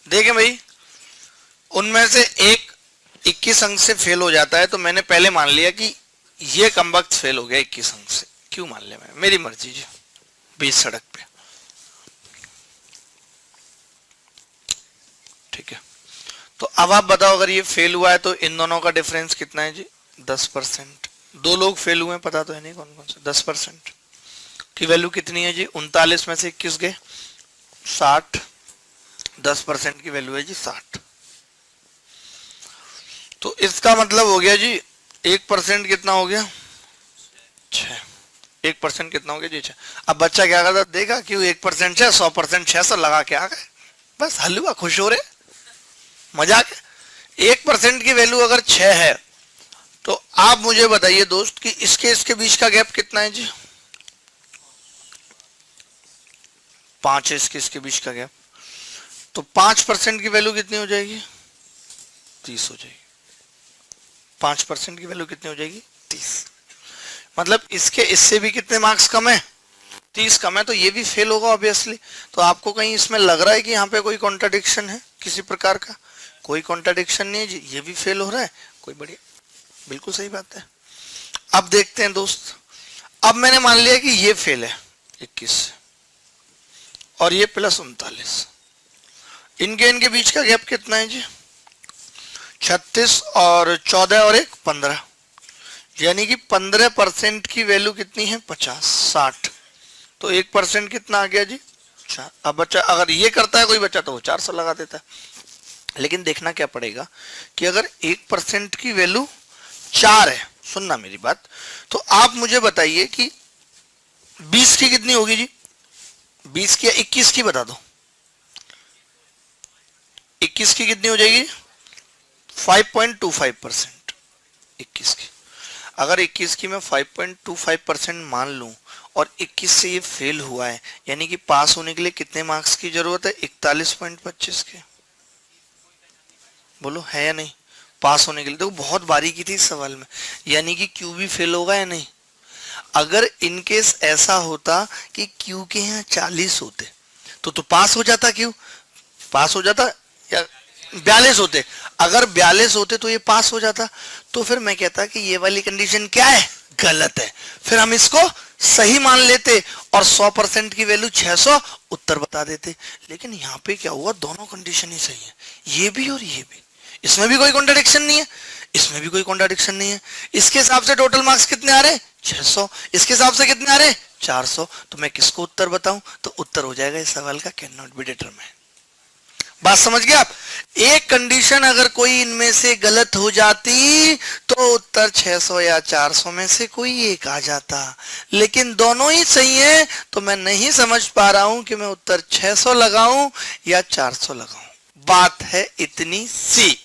देखें भाई, उनमें से एक 21 अंक से फेल हो जाता है, तो मैंने पहले मान लिया कि ये कमबख्त फेल हो गया 21 अंक से। क्यों मान लिया मैं, मेरी मर्जी जी, बीच सड़क पे। ठीक है, तो अब आप बताओ अगर ये फेल हुआ है तो इन दोनों का डिफरेंस कितना है जी, 10%। 2 लोग फेल हुए हैं, पता तो है नहीं कौन कौन से। 10% की वैल्यू कितनी है जी, 39 में से 21 गए, 60। 10% की वैल्यू है जी 60। तो इसका मतलब हो गया जी 1% कितना हो गया, 6। 1% कितना हो गया जी, 6। अब बच्चा क्या करता, देखा क्यों 1% 6, 100% 600 लगा के आ गए, बस हलवा, खुश हो रहे, मजाक। 1% की वैल्यू अगर 6 है तो आप मुझे बताइए दोस्त कि इसके बीच का गैप कितना है जी? 5 है इसके बीच का गैप। तो 5% की वैल्यू कितनी हो जाएगी? 30 हो जाएगी। 5% की वैल्यू कितनी हो जाएगी? 30। मतलब इससे भी कितने मार्क्स कम है? 30 कम है, तो ये भी फेल होगा ऑब्वियसली। तो आपको कहीं इसमें लग रहा है कि यहाँ पे कोई कॉन्ट्राडिक्शन है किसी प्रकार का? कोई कॉन्ट्राडिक्शन नहीं है जी, ये भी फेल हो रहा है, कोई बढ़िया, बिल्कुल सही बात है। अब देखते हैं दोस्त, अब मैंने मान लिया कि ये फेल है 21 और ये +39, इनके बीच का गैप कितना है जी? 36 और 14 और 1 15, यानी कि 15% की वैल्यू कितनी है? 50 60। तो 1% कितना आ गया जी? 4। अब बच्चा अगर ये करता है कोई बच्चा तो वो 400 लगा देता है, लेकिन देखना क्या पड़ेगा कि अगर 1% की वैल्यू 4 है, सुनना मेरी बात, तो आप मुझे बताइए कि 20 की कितनी होगी जी? 20 की या 21 की बता दो। 21 की कितनी हो जाएगी? 5.25%। 21 की, अगर 21 की मैं 5.25% मान लूं और 21 से ये फेल हुआ है, यानी कि पास होने के लिए कितने मार्क्स की जरूरत है? 41.25 के। बोलो है या नहीं? पास होने के लिए। देखो बहुत बारीकी थी इस सवाल में, यानी कि क्यू भी फेल होगा या नहीं। अगर इनकेस ऐसा होता कि क्यू के यहाँ 40 होते तो पास हो जाता, क्यू पास हो जाता, या 42 होते, अगर 42 होते तो ये पास हो जाता। तो फिर मैं कहता कि ये वाली कंडीशन क्या है? गलत है। फिर हम इसको सही मान लेते और 100% की वैल्यू 600 उत्तर बता देते। लेकिन यहाँ पे क्या हुआ? दोनों कंडीशन ही सही है, ये भी और ये भी। इसमें भी कोई कॉन्ट्राडिक्शन नहीं है, इसमें भी कोई कॉन्ट्राडिक्शन नहीं है। इसके हिसाब से टोटल मार्क्स कितने आ रहे? 600। इसके हिसाब से कितने आ रहे? 400। तो मैं किसको उत्तर बताऊं? तो उत्तर हो जाएगा इस सवाल का कैन नॉट बी डिटरमाइंड। बात समझ गए आप? एक कंडीशन अगर कोई इनमें से गलत हो जाती तो उत्तर 600 या 400 में से कोई एक आ जाता, लेकिन दोनों ही सही है, तो मैं नहीं समझ पा रहा हूं कि मैं उत्तर 600 लगाऊं या 400 लगाऊं। बात है इतनी सी।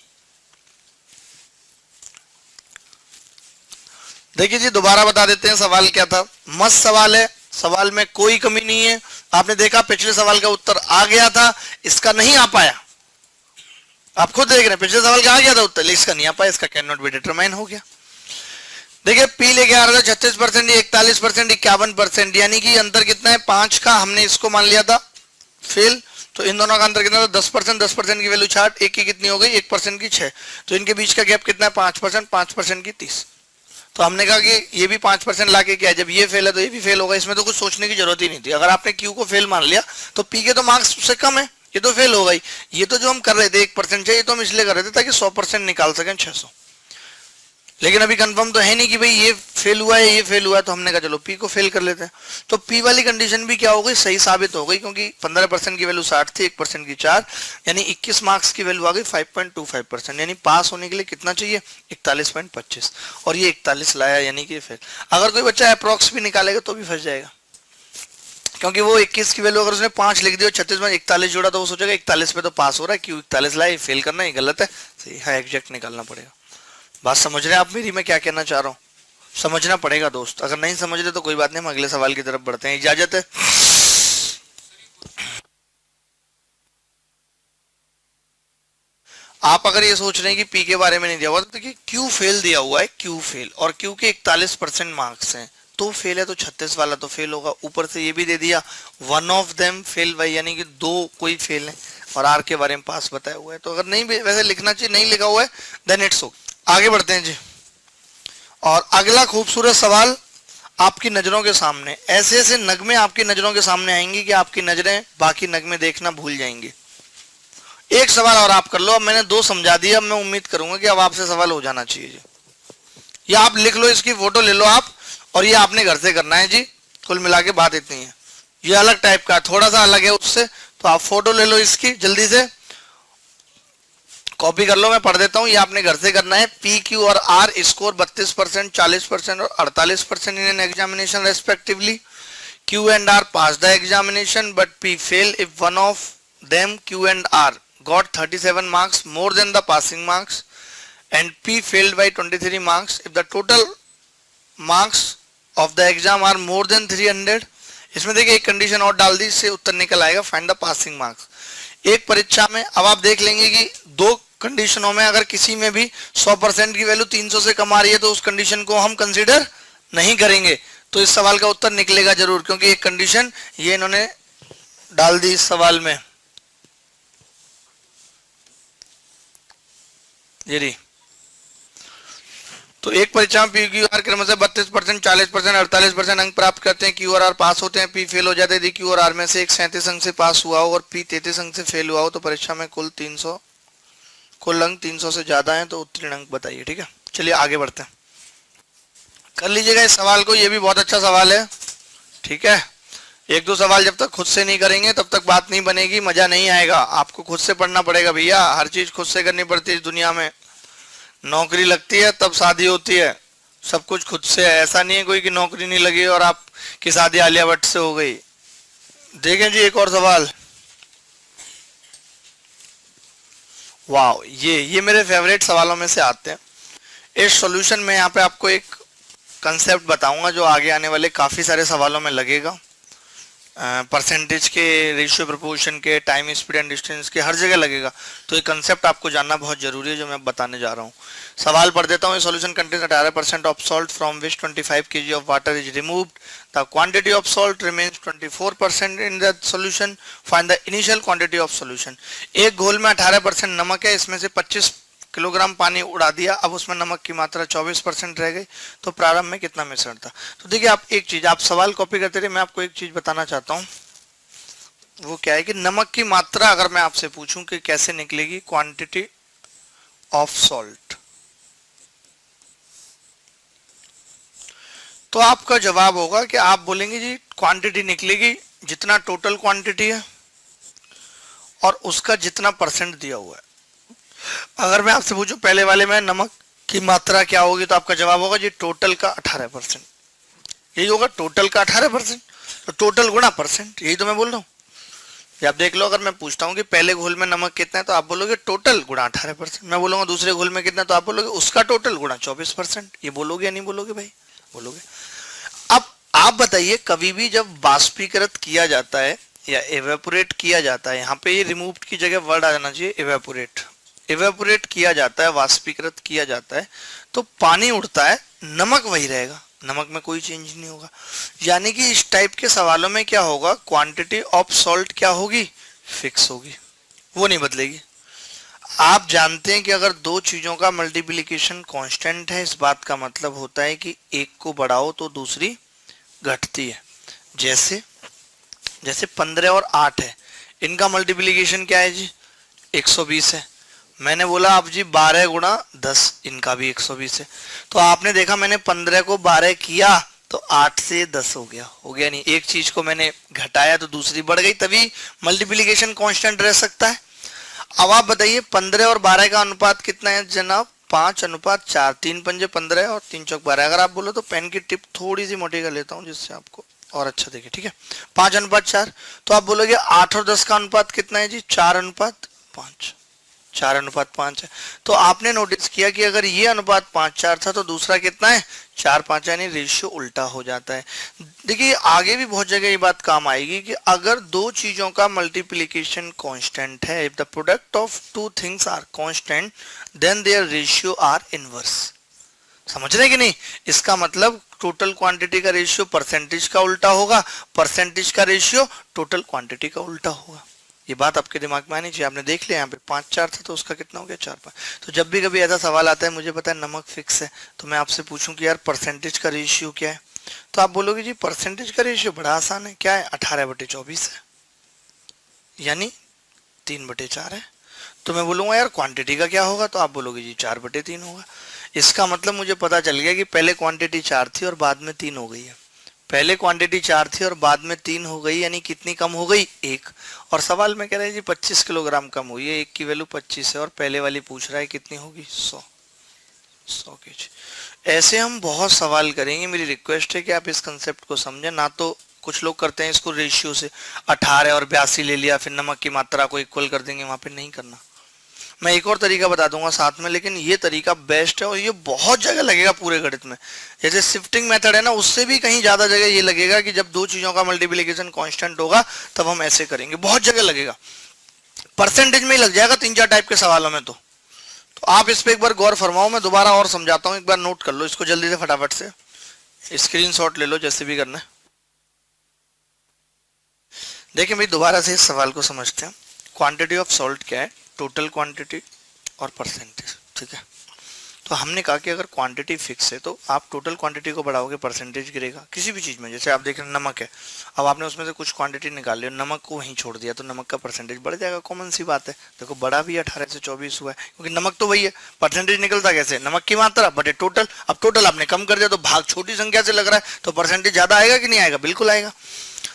देखिए जी, दोबारा बता देते हैं सवाल क्या था। मस्त सवाल है, सवाल में कोई कमी नहीं है। आपने देखा पिछले सवाल का उत्तर आ गया था, इसका नहीं आ पाया। आप खुद देख रहे हैं, पिछले सवाल का आ गया था उत्तर, इसका नहीं आ पाया, इसका कैन नॉट बी डिटरमाइन हो गया। देखिए पी लेके आ रहा था 36%, 41%, 51%, यानी कि अंतर कितना है? 5 का। हमने इसको मान लिया था फेल, तो इन दोनों का अंतर कितना था? 10%। 10% की वैल्यू 60, एक की कितनी हो गई? 1% की 6। तो इनके बीच का गैप कितना है? 5%। 5% की 30। तो हमने कहा कि ये भी 5% लाके क्या, जब ये फेल है तो ये भी फेल होगा, इसमें तो कुछ सोचने की जरूरत ही नहीं थी। अगर आपने क्यू को फेल मान लिया तो पी के तो मार्क्स उससे कम है, ये तो फेल हो गई। ये तो जो हम कर रहे थे 1% चाहिए, तो हम इसलिए कर रहे थे ताकि 100% निकाल सकें 600। लेकिन अभी कंफर्म तो है नहीं कि भाई ये फेल हुआ है ये फेल हुआ है, तो हमने कहा चलो पी को फेल कर लेते हैं। तो पी वाली कंडीशन भी क्या हो गई? सही साबित हो गई, क्योंकि 15% की वैल्यू 60 थी, 1% की 4, यानी 21 मार्क्स की वैल्यू आ गई 5.25%। यानी पास होने के लिए कितना चाहिए? 41.25, और ये 41 लाया, यानी कि फेल। अगर कोई बच्चा अप्रॉक्स भी निकालेगा तो भी फंस जाएगा, क्योंकि वो 21 की वैल्यू अगर उसने 5 लिख दी और 36 में 41 जोड़ा तो वो सोचेगा 41 पे तो पास हो रहा है, क्यों 41 लाया, फेल करना है, गलत है। सही है, एग्जैक्ट निकालना पड़ेगा। बात समझ रहे हैं आप मेरी? मैं क्या कहना चाह रहा हूं, समझना पड़ेगा दोस्त। अगर नहीं समझ रहे तो कोई बात नहीं, हम अगले सवाल की तरफ बढ़ते हैं। इजाजत है? आप अगर ये सोच रहे हैं कि पी के बारे में नहीं दिया हुआ, तो देखिए क्यू फेल दिया हुआ है, क्यू फेल, और क्यू के 41% मार्क्स हैं, तो फेल है, तो 36 वाला तो फेल होगा। ऊपर से ये भी दे दिया वन ऑफ देम फेल भाई, यानी कि 2 कोई फेल है, और आर के बारे में पास बताया हुआ है। तो अगर नहीं वैसे लिखना चाहिए, नहीं लिखा हुआ है देन इट्स ओके। आगे बढ़ते हैं जी, और अगला खूबसूरत सवाल आपकी नजरों के सामने। ऐसे ऐसे नगमे आपकी नजरों के सामने आएंगी कि आपकी नजरें बाकी नगमे देखना भूल जाएंगी। एक सवाल और आप कर लो। अब मैंने 2 समझा दिया, अब मैं उम्मीद करूंगा कि अब आपसे सवाल हो जाना चाहिए जी। या आप लिख लो, इसकी फोटो ले लो आप, और ये आपने घर से करना है जी। कुल मिला के बात इतनी है। ये अलग टाइप का, थोड़ा सा अलग है उससे, तो आप फोटो ले लो इसकी, जल्दी से कॉपी कर लो, मैं पढ़ देता हूं। ये आपने घर से करना है। पी क्यू और आर स्कोर 32%, 40% और 48% in an examination respectively. Q and R pass the examination but P fail if one of them Q and R got 37 marks more than the passing marks, and P failed by 23 marks. If the total marks of the exam are more than 300, इसमें देखिए एक कंडीशन और डाल दी, इससे उत्तर निकल आएगा फाइंड द पासिंग मार्क्स। एक परीक्षा में अब आप देख लेंगे कि दो कंडीशनों में अगर किसी में भी 100% की वैल्यू 300 से कम आ रही है तो उस कंडीशन को हम कंसीडर नहीं करेंगे। तो इस सवाल का उत्तर निकलेगा जरूर, क्योंकि एक कंडीशन ये इन्होंने डाल दी इस सवाल में। ये रही। तो एक परीक्षा में पी क्यू आर क्रमशः 32%, 40%, 48% अंक प्राप्त करते हैं। क्यू और आर पास होते हैं, पी फेल हो जाते हैं। यदि क्यू और आर में से एक 37 अंक से पास हुआ हो और पी 33 अंक से फेल हुआ हो तो परीक्षा में कुल अंक 300 से ज्यादा हैं तो उत्तीर्ण अंक बताइए। ठीक है, चलिए आगे बढ़ते हैं। कर लीजिएगा इस सवाल को, ये भी बहुत अच्छा सवाल है। ठीक है, एक दो सवाल जब तक खुद से नहीं करेंगे तब तक बात नहीं बनेगी, मजा नहीं आएगा। आपको खुद से पढ़ना पड़ेगा भैया, हर चीज खुद से करनी पड़ती है इस दुनिया में। नौकरी लगती है तब शादी होती है, सब कुछ खुद से है। ऐसा नहीं है कोई कि नौकरी नहीं लगी और आपकी शादी आलिया भट्ट से हो गई। देखें जी एक और सवाल। वाह, ये मेरे फेवरेट सवालों में से आते हैं। इस सॉल्यूशन में यहाँ पे आपको एक कंसेप्ट बताऊंगा जो आगे आने वाले काफी सारे सवालों में लगेगा। परसेंटेज के, रेशियो प्रोपोर्शन के, टाइम स्पीड एंड डिस्टेंस के, हर जगह लगेगा। तो ये कंसेप्ट आपको जानना बहुत जरूरी है जो मैं बताने जा रहा हूँ। सवाल पढ़ देता हूँ। Solution contains 18% of salt from which 25 kg of water is removed. The quantity of salt remains 24% in the solution. Find the initial quantity of solution. एक घोल में 18% नमक है, इसमें से 25 किलोग्राम पानी उड़ा दिया, अब उसमें नमक की मात्रा 24% रह गई, तो प्रारंभ में कितना मिश्रण था। तो देखिए आप एक चीज, आप सवाल कॉपी करते रहिए, मैं आपको एक चीज बताना चाहता हूं। वो क्या है कि नमक की मात्रा अगर मैं आपसे पूछूं कि कैसे निकलेगी क्वांटिटी ऑफ सॉल्ट, तो आपका जवाब होगा कि आप बोलेंगे जी क्वांटिटी निकलेगी जितना टोटल क्वांटिटी है और उसका जितना परसेंट दिया हुआ है। अगर मैं आपसे पूछूं पहले वाले में नमक की मात्रा क्या होगी, तो आपका जवाब होगा जी टोटल का 18%। यही होगा, टोटल का 18%, तो टोटल गुणा परसेंट, यही तो मैं बोल रहा हूँ। ये आप देख लो, अगर मैं पूछता हूँ कि पहले घोल में नमक कितना है तो आप बोलोगे टोटल गुणा 18%। मैं बोलूंगा दूसरे घोल में कितना है तो आप बोलोगे उसका टोटल गुणा 24%। ये बोलोगे या नहीं बोलोगे भाई? बोलोगे। अब आप बताइए, कभी भी जब वाष्पीकृत किया जाता है या एवेपोरेट किया जाता है, यहाँ पे ये रिमूव्ड की जगह वर्ड आ जाना चाहिए एवेपोरेट। एवेपोरेट किया जाता है, वाष्पीकृत किया जाता है, तो पानी उड़ता है, नमक वही रहेगा, नमक में कोई चेंज नहीं होगा। यानी कि इस टाइप के सवालों में क्या होगा, क्वांटिटी ऑफ सॉल्ट क्या होगी, फिक्स होगी, वो नहीं बदलेगी। आप जानते हैं कि अगर दो चीजों का मल्टीप्लिकेशन कांस्टेंट है, इस बात का मतलब होता है कि एक को बढ़ाओ तो दूसरी घटती है। जैसे 15 और 8 है, इनका मल्टीप्लिकेशन क्या है जी, 120 है। मैंने बोला अब जी 12 गुणा 10, इनका भी 120 है। तो आपने देखा मैंने 15 को 12 किया तो 8 से 10 हो गया नहीं। एक चीज को मैंने घटाया तो दूसरी बढ़ गई, तभी मल्टीप्लिकेशन कांस्टेंट रह सकता है। अब आप बताइए 15 और 12 का अनुपात कितना है जनाब, 5:4। 3 पंजे 15 और 3 चौक 12। अगर आप बोलो तो पेन की टिप थोड़ी सी मोटी कर लेता हूँ जिससे आपको और अच्छा देखे। ठीक है, 5:4। तो आप बोलोगे 8 और 10 का अनुपात कितना है जी, 4:5। 4:5 है। तो आपने नोटिस किया कि अगर ये अनुपात 5:4 था तो दूसरा कितना है, 4:5, यानी रेशियो उल्टा हो जाता है। देखिए आगे भी बहुत जगह ये बात काम आएगी कि अगर दो चीजों का मल्टीप्लिकेशन कांस्टेंट है, if the product of two things are constant then their ratio are inverse. समझ रहे कि नहीं? इसका मतलब टोटल क्वांटिटी का रेशियो परसेंटेज का उल्टा होगा, परसेंटेज का रेशियो टोटल क्वांटिटी का उल्टा होगा। ये बात आपके दिमाग में आनी चाहिए। आपने देख लिया यहाँ पे 5:4 था तो उसका कितना हो गया, 4:5। तो जब भी कभी ऐसा सवाल आता है, मुझे पता है नमक फिक्स है, तो मैं आपसे पूछूं कि यार परसेंटेज का रेशियो क्या है, तो आप बोलोगे जी परसेंटेज का रेशियो बड़ा आसान है, क्या है, 18/24 है, यानी 3/4 है। तो मैं बोलूंगा यार क्वांटिटी का क्या होगा, तो आप बोलोगे जी 4/3 होगा। इसका मतलब मुझे पता चल गया कि पहले क्वांटिटी 4 थी और बाद में 3 हो गई है। पहले क्वांटिटी 4 थी और बाद में 3 हो गई, यानी कितनी कम हो गई, 1। और सवाल में कह रहे हैं जी 25 किलोग्राम कम हुई है, 1 की वैल्यू 25 है और पहले वाली पूछ रहा है कितनी होगी, 100 kg। ऐसे हम बहुत सवाल करेंगे। मेरी रिक्वेस्ट है कि आप इस कंसेप्ट को समझें। ना तो कुछ लोग करते हैं इसको रेशियो से, 18 और 82 ले लिया फिर नमक की मात्रा को इक्वल कर देंगे, वहां पे नहीं करना। मैं एक और तरीका बता दूंगा साथ में, लेकिन ये तरीका बेस्ट है और ये बहुत जगह लगेगा पूरे गणित में। जैसे शिफ्टिंग मेथड है ना, उससे भी कहीं ज्यादा जगह ये लगेगा कि जब दो चीजों का मल्टीप्लिकेशन कांस्टेंट होगा तब हम ऐसे करेंगे, बहुत जगह लगेगा। परसेंटेज में ही लग जाएगा 3-4 टाइप के सवालों में। तो आप इस पे एक बार गौर फरमाओ, मैं दोबारा और समझाता हूँ, एक बार नोट कर लो इसको जल्दी से, फटाफट से स्क्रीनशॉट ले लो जैसे भी करना है। देखिए भाई दोबारा से इस सवाल को समझते हैं। क्वांटिटी ऑफ सॉल्ट क्या है, टोटल क्वांटिटी और परसेंटेज, ठीक है। तो हमने कहा कि अगर क्वांटिटी फिक्स है तो आप टोटल क्वांटिटी को बढ़ाओगे परसेंटेज गिरेगा किसी भी चीज में। जैसे आप देख रहे हैं नमक है, अब आपने उसमें से कुछ क्वांटिटी निकाल ली और नमक को वहीं छोड़ दिया तो नमक का परसेंटेज बढ़ जाएगा, कॉमन सी बात है। देखो बड़ा भी 18 से 24 हुआ है क्योंकि नमक तो वही है, परसेंटेज निकलता कैसे, नमक की मात्रा बटे टोटल। अब टोटल आपने कम कर दिया तो भाग छोटी संख्या से लग रहा है तो परसेंटेज ज्यादा आएगा कि नहीं आएगा, बिल्कुल आएगा।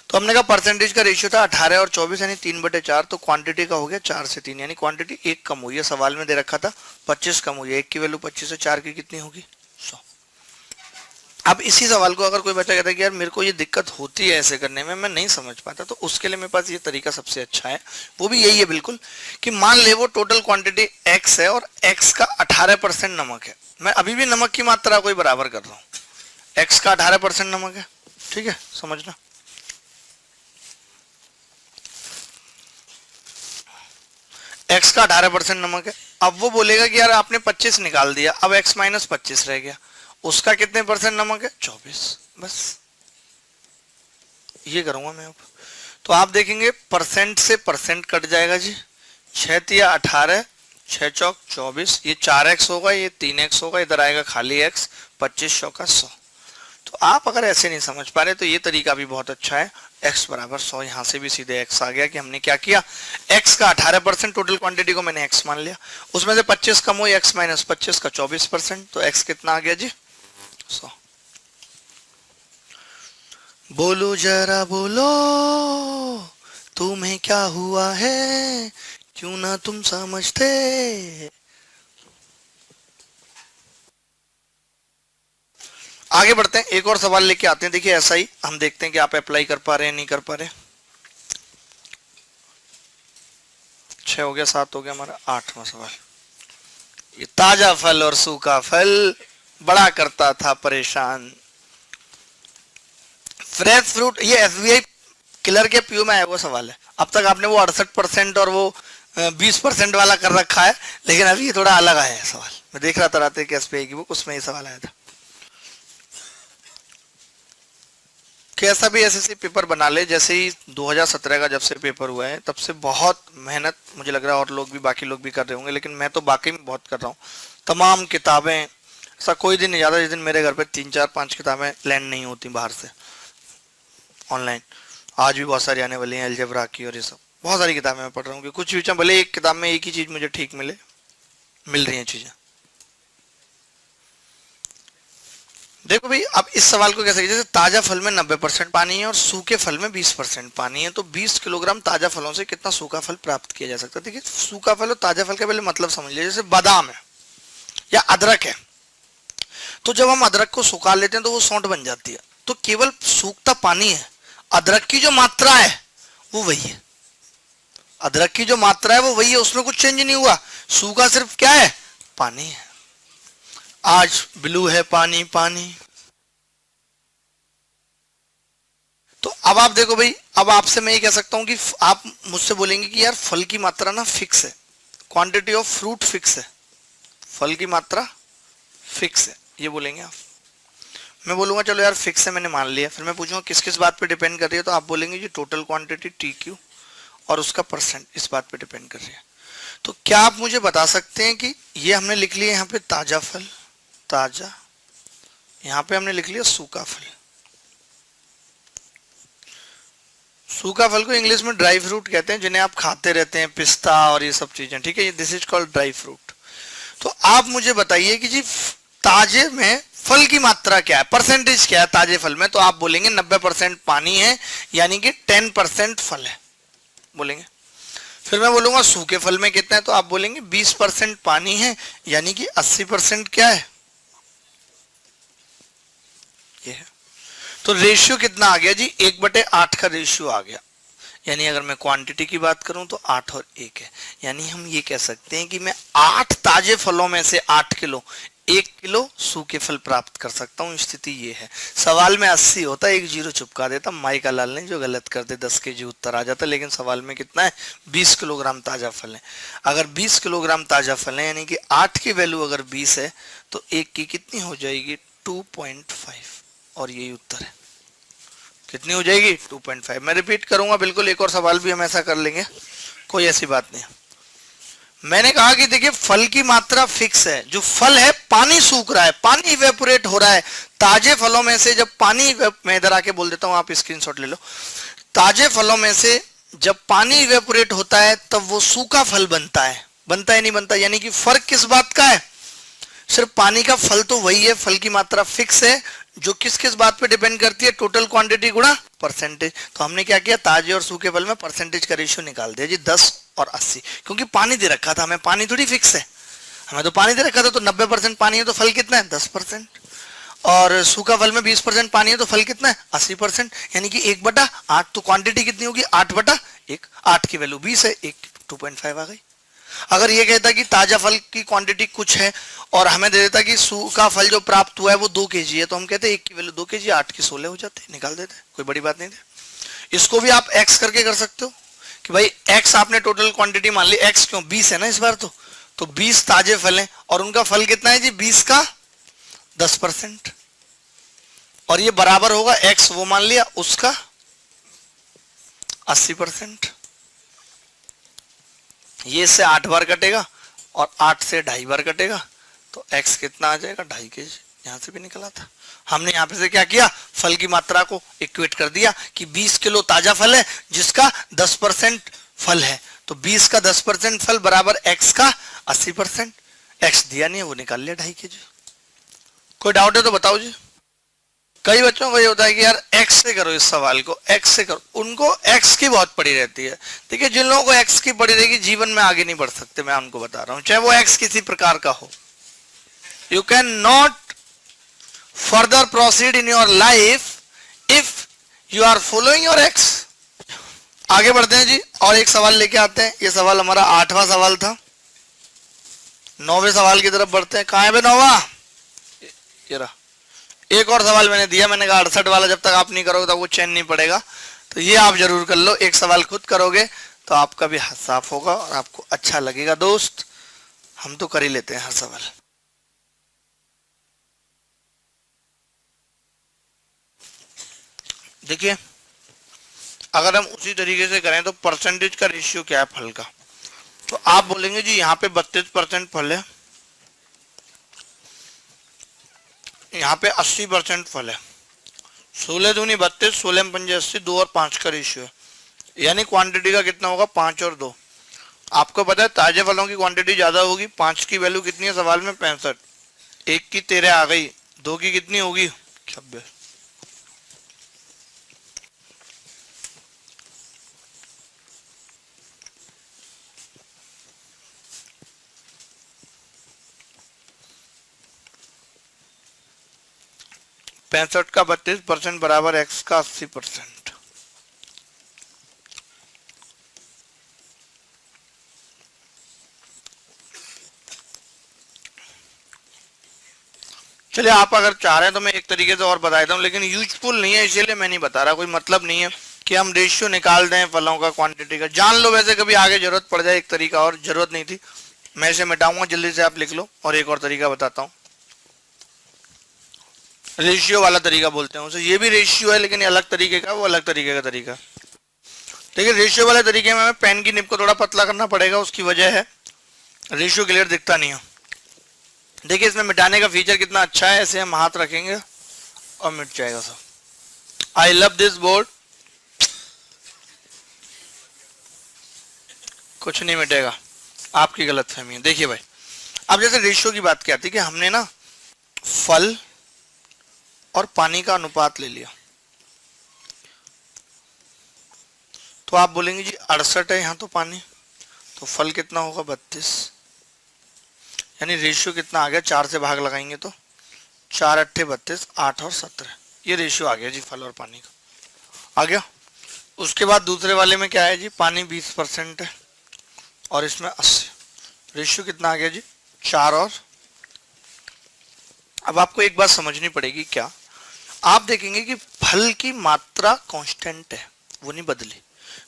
तो हमने कहा परसेंटेज का रेशियो था 18 और 24 यानी 3/4, तो क्वांटिटी का हो गया 4 से 3 यानी क्वांटिटी 1 कम हुई है। सवाल में दे रखा था 25 कम हुई है, 1 की वैल्यू 25 है, 4 की कितनी होगी 100। अब इसी सवाल को अगर कोई बच्चा कहता है कि यार मेरे को ये दिक्कत होती है ऐसे करने में, मैं नहीं समझ पाता, तो उसके लिए मेरे पास ये तरीका सबसे अच्छा है। वो भी यही है बिल्कुल कि मान ले वो टोटल क्वांटिटी x है और x का 18% नमक है। मैं अभी भी नमक की मात्रा कोई बराबर कर रहा हूँ, x का 18% नमक है, ठीक है, समझना। x का 18% नमक है। अब वो बोलेगा कि यार आपने 25 निकाल दिया, अब x माइनस 25 रह गया, उसका कितने परसेंट नमक है 24, बस ये करूंगा मैं अब। तो आप देखेंगे परसेंट से परसेंट कट जाएगा जी, 6 या 18, 6 चौक 24, ये 4x होगा, ये 3x होगा, इधर आएगा खाली x, 25 चौका 100। तो आप अगर ऐसे नहीं समझ पा रहे तो ये तरीका भी बहुत अच्छा है, x बराबर 100, यहां से भी सीधे x आ गया कि हमने क्या किया, x का 18% टोटल क्वांटिटी को मैंने x मान लिया, उसमें से 25 कम हुई, x माइनस 25 का 24%, तो x कितना आ गया जी 100। बोलो जरा बोलो तुम्हें क्या हुआ है, क्यों ना तुम समझते। आगे बढ़ते हैं, एक और सवाल लेके आते हैं। देखिए ऐसा ही हम देखते हैं कि आप अप्लाई कर पा रहे हैं नहीं कर पा रहे। 6 हो गया, 7 हो गया, हमारा 8वां सवाल। ये ताजा फल और सूखा फल बड़ा करता था परेशान। फ्रेश फ्रूट, ये एसबीआई किलर के पीओ में आया हुआ सवाल है। अब तक आपने वो 68% और वो 20% वाला कर रखा है, लेकिन अभी ये थोड़ा अलग आया है सवाल। मैं देख रहा था रात की एसबीआई की बुक, उसमें ये सवाल आया था। कैसा भी एसएससी पेपर बना ले, जैसे ही 2017 का जब से पेपर हुआ है तब से बहुत मेहनत मुझे लग रहा है, और लोग भी बाकी लोग भी कर रहे होंगे, लेकिन मैं तो बाकी में बहुत कर रहा हूँ। तमाम किताबें, ऐसा कोई दिन नहीं जाता जिस दिन मेरे घर पे 3-4-5 किताबें लैंड नहीं होती बाहर से ऑनलाइन। आज भी बहुत सारी आने वाली हैं, अलजेब्रा की और ये सब बहुत सारी किताबें मैं पढ़ रहा हूँ कि कुछ भी भले एक किताब में एक ही चीज मुझे ठीक मिल रही है चीजें। देखो भाई अब इस सवाल को कैसे, जैसे ताजा फल में 90% पानी है और सूखे फल में 20% पानी है, तो 20 किलोग्राम ताजा फलों से कितना सूखा फल प्राप्त किया जा सकता है। देखिए सूखा फल और ताजा फल का पहले मतलब समझ लीजिए। जैसे बादाम है या अदरक है, तो जब हम अदरक को सुखा लेते हैं तो वो सौंठ बन जाती है, तो केवल सूखता पानी है, अदरक की जो मात्रा है वो वही है, अदरक की जो मात्रा है वो वही है, उसमें कुछ चेंज नहीं हुआ। सूखा सिर्फ क्या है, पानी है। आज ब्लू है पानी पानी। तो अब आप देखो भाई, अब आपसे मैं ये कह सकता हूं कि आप मुझसे बोलेंगे कि यार फल की मात्रा ना फिक्स है, क्वांटिटी ऑफ फ्रूट फिक्स है, फल की मात्रा फिक्स है, ये बोलेंगे आप। मैं बोलूंगा चलो यार फिक्स है, मैंने मान लिया। फिर मैं पूछूंगा किस किस बात पे डिपेंड कर रही है, तो आप बोलेंगे जी टोटल क्वांटिटी TQ और उसका परसेंट इस बात पे डिपेंड कर रही है। तो क्या आप मुझे बता सकते हैं कि ये हमने लिख लिया यहाँ पे ताजा फल, ताजा, यहाँ पे हमने लिख लिया सूखा फल। सूखा फल को इंग्लिश में ड्राई फ्रूट कहते हैं, जिन्हें आप खाते रहते हैं, पिस्ता और ये सब चीजें, ठीक है, this is called dry fruit. तो आप मुझे बताइए कि जी ताजे में फल की मात्रा क्या है, परसेंटेज क्या है ताजे फल में, तो आप बोलेंगे 90% पानी है, यानी कि 10% फल है बोलेंगे। फिर मैं बोलूंगा सूखे फल में कितना है, तो आप बोलेंगे 20% पानी है, यानी कि 80% क्या है, ये है। तो रेशियो कितना आ गया जी, 1/8 का रेशियो आ गया। यानी अगर मैं क्वांटिटी की बात करूं तो 8 और 1 है। यानी हम ये कह सकते हैं कि मैं 8 ताजे फलों में से 8 किलो 1 किलो सूखे फल प्राप्त कर सकता हूँ। स्थिति ये है। सवाल में 80 होता, एक जीरो चिपका देता माइका लाल ने जो गलत कर दे, 10 केजी उत्तर आ जाता। लेकिन सवाल में कितना है, 20 किलोग्राम ताजा फल है। अगर 20 किलोग्राम ताजा फल है यानी कि 8 की वैल्यू अगर 20 है तो 1 की कितनी हो जाएगी, 2.5, और यही उत्तर है। कितनी हो जाएगी, 2.5। मैं रिपीट करूंगा बिल्कुल, एक और सवाल भी हम ऐसा कर लेंगे, कोई ऐसी बात नहीं है। मैंने कहा कि देखिए फल की मात्रा फिक्स है, जो फल है पानी सूख रहा है, पानी इवेपोरेट हो रहा है। ताजे फलों में से जब पानी, मैं इधर आके बोल देता हूं, आप स्क्रीनशॉट ले लो। ताजे फलों में से जब पानी इवेपोरेट होता है तब वो सूखा फल बनता है। बनता है नहीं बनता, यानी कि फर्क किस बात का है, सिर्फ पानी का। फल तो वही है, फल की मात्रा फिक्स है, जो किस किस बात पे डिपेंड करती है, टोटल क्वांटिटी गुणा परसेंटेज। तो हमने क्या किया, ताजे और सूखे फल में परसेंटेज का रेशियो निकाल दिया जी, 10 और 80। क्योंकि पानी दे रखा था हमें, पानी थोड़ी फिक्स है, हमें तो पानी दे रखा था, तो 90% पानी है तो फल कितना है, 10%। और सूखा फल में 20% पानी है तो फल कितना है, 80%। यानी कि 1/8। तो क्वांटिटी कितनी होगी, 8/1। 8 की वैल्यू 20 है, 2.5 आ गई। अगर ये कहता कि ताजा फल की क्वांटिटी कुछ है और हमें दे देता कि सूखा फल जो प्राप्त हुआ है वो 2 केजी है, तो हम कहते 1 की वैल्यू 2 केजी, 8 की 16 हो जाते, निकाल देते, कोई बड़ी बात नहीं थी। इसको भी आप x करके कर सकते हो कि भाई x आपने टोटल क्वांटिटी मान ली, x क्यों, 20 है ना इस बार, तो 20 ताजे फल हैं और उनका फल कितना है जी, 20 का 10%, और ये बराबर होगा x वो मान लिया उसका 80%। ये से 8 बार कटेगा और 8 से 2.5 बार कटेगा, तो x कितना आ जाएगा, 2.5 केजी। यहां से भी निकला था। हमने यहां पे से क्या किया, फल की मात्रा को इक्वेट कर दिया कि 20 किलो ताजा फल है जिसका 10% फल है, तो 20 का 10% फल बराबर x का 80%। x दिया नहीं है, वो निकाल लिया 2.5 केजी। कोई डाउट है तो बताओ जी। कई बच्चों को ये होता है कि यार x से करो, इस सवाल को x से करो, उनको x की बहुत पड़ी रहती है। देखिए जिन लोगों को x की पड़ी रहेगी जीवन में आगे नहीं बढ़ सकते, मैं उनको बता रहा हूं, चाहे वो x किसी प्रकार का हो। You can not further proceed in your life if you are following your x। आगे बढ़ते हैं जी और एक सवाल लेके आते हैं। ये सवाल हमारा 8वां सवाल था। 9वें सवाल की तरफ बढ़ते हैं। कहां है बे 9वां, ये रहा। एक और सवाल मैंने दिया, मैंने कहा 68 वाला जब तक आप नहीं करोगे तब वो चैन नहीं पड़ेगा, तो ये आप जरूर कर लो। एक सवाल खुद करोगे तो आपका भी हाथ साफ होगा और आपको अच्छा लगेगा। दोस्त हम तो कर ही लेते हैं हर सवाल। देखिए अगर हम उसी तरीके से करें तो परसेंटेज का रेशियो क्या है फल का, तो आप बोलेंगे जी यहाँ पे 32% फल है, यहाँ पे 80% फल है। 16 दूनी 32, 16 में 5 80, 2 और 5 का रेशियो है, यानी क्वांटिटी का कितना होगा, 5 और 2। आपको पता है ताजे फलों की क्वांटिटी ज्यादा होगी। 5 की वैल्यू कितनी है सवाल में, 65। 1 की 13 आ गई, 2 की कितनी होगी, 26। पैंसठ का 32% बराबर x का 80%। चलिए आप अगर चाह रहे हैं तो मैं एक तरीके से और बता देता हूँ, लेकिन यूजफुल नहीं है इसीलिए मैं नहीं बता रहा। कोई मतलब नहीं है कि हम रेशियो निकाल दें फलों का क्वांटिटी का। जान लो, वैसे कभी आगे जरूरत पड़ जाए। एक तरीका और, जरूरत नहीं थी, मैं इसे मिटाऊंगा, जल्दी से आप लिख लो। और एक और तरीका बताता हूँ, रेशियो वाला तरीका बोलते हैं उसे। ये भी रेशियो है लेकिन ये अलग तरीके का, वो अलग तरीके का तरीका। देखिए रेशियो वाले तरीके में हमें पेन की निब को थोड़ा पतला करना पड़ेगा, उसकी वजह है रेशियो क्लियर दिखता नहीं है। देखिए इसमें मिटाने का फीचर कितना अच्छा है, ऐसे हम हाथ रखेंगे और मिट जाएगा सब। I love this board. कुछ नहीं मिटेगा, आपकी गलतफहमी है। देखिए भाई, अब जैसे रेशियो की बात क्या थी कि हमने ना फल और पानी का अनुपात ले लिया, तो आप बोलेंगे जी 68 है यहाँ तो पानी, तो फल कितना होगा 32, यानी रेशियो कितना आ गया, 4 से भाग लगाएंगे तो 4 अट्ठे 32, 8 और 17, ये रेशियो आ गया जी फल और पानी का, आ गया। उसके बाद दूसरे वाले में क्या है जी, पानी 20% है और इसमें 80, रेशियो कितना आ गया जी, 4 और। अब आपको एक बात समझनी पड़ेगी, क्या आप देखेंगे कि फल की मात्रा कांस्टेंट है, वो नहीं बदली,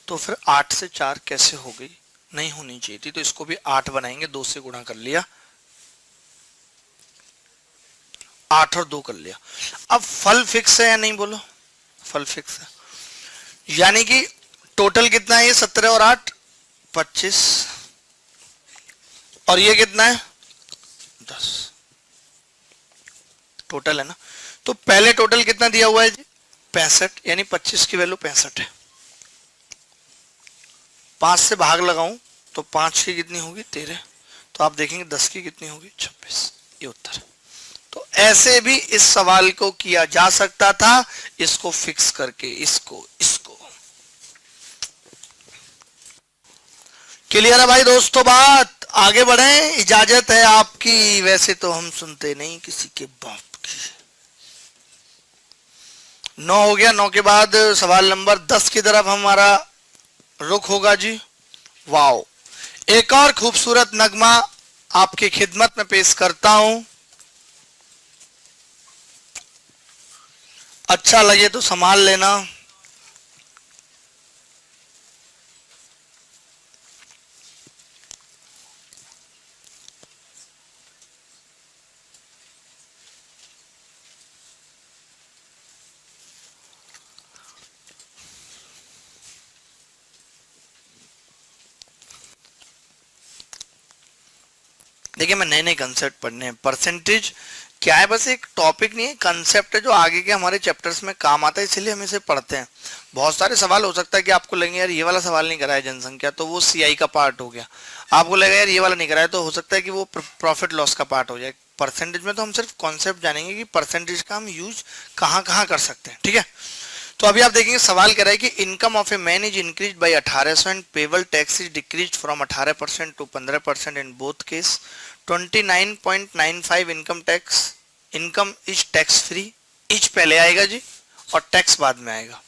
तो फिर 8 से 4 कैसे हो गई, नहीं होनी चाहिए थी, तो इसको भी 8 बनाएंगे, 2 से गुणा कर लिया, 8 और 2 कर लिया। अब फल फिक्स है या नहीं, बोलो, फल फिक्स है, यानी कि टोटल कितना है, ये 17 और 8 25, और ये कितना है 10, टोटल है ना। तो पहले टोटल कितना दिया हुआ है जी, 65, यानी 25 की वैल्यू 65 है। 5 से भाग लगाऊं तो 5 की कितनी होगी 13, तो आप देखेंगे 10 की कितनी होगी 26, ये उत्तर है। तो ऐसे भी इस सवाल को किया जा सकता था, इसको फिक्स करके, इसको इसको। क्लियर है भाई दोस्तों बात, आगे बढ़े, इजाजत है आपकी, वैसे तो हम सुनते नहीं किसी के बाप की। 9 हो गया, 9 के बाद सवाल नंबर 10 की तरफ हमारा रुख होगा जी। वाओ, एक और खूबसूरत नगमा आपकी खिदमत में पेश करता हूं, अच्छा लगे तो संभाल लेना। देखिए, मैं नए नए कंसेप्ट पढ़ने हैं, परसेंटेज क्या है, बस एक टॉपिक नहीं है, कंसेप्ट है जो आगे के हमारे चैप्टर्स में काम आता है, इसलिए हम इसे पढ़ते हैं। बहुत सारे सवाल हो सकता है कि आपको लगे यार ये वाला सवाल नहीं करा है जनसंख्या, तो वो सीआई का पार्ट हो गया, आपको लगेगा यार ये वाला नहीं करा है, तो हो सकता है कि वो प्रॉफिट लॉस का पार्ट हो जाए। परसेंटेज में तो हम सिर्फ कॉन्सेप्ट जानेंगे कि परसेंटेज का हम यूज कहाँ कहाँ कर सकते हैं, ठीक है। तो अभी आप देखेंगे सवाल कह रहा है कि income of a man is increase by 1800 and payable tax is decrease from 18% to 15% in both case. 29.95 income tax, income is tax free, is पहले आएगा जी और टैक्स बाद में आएगा।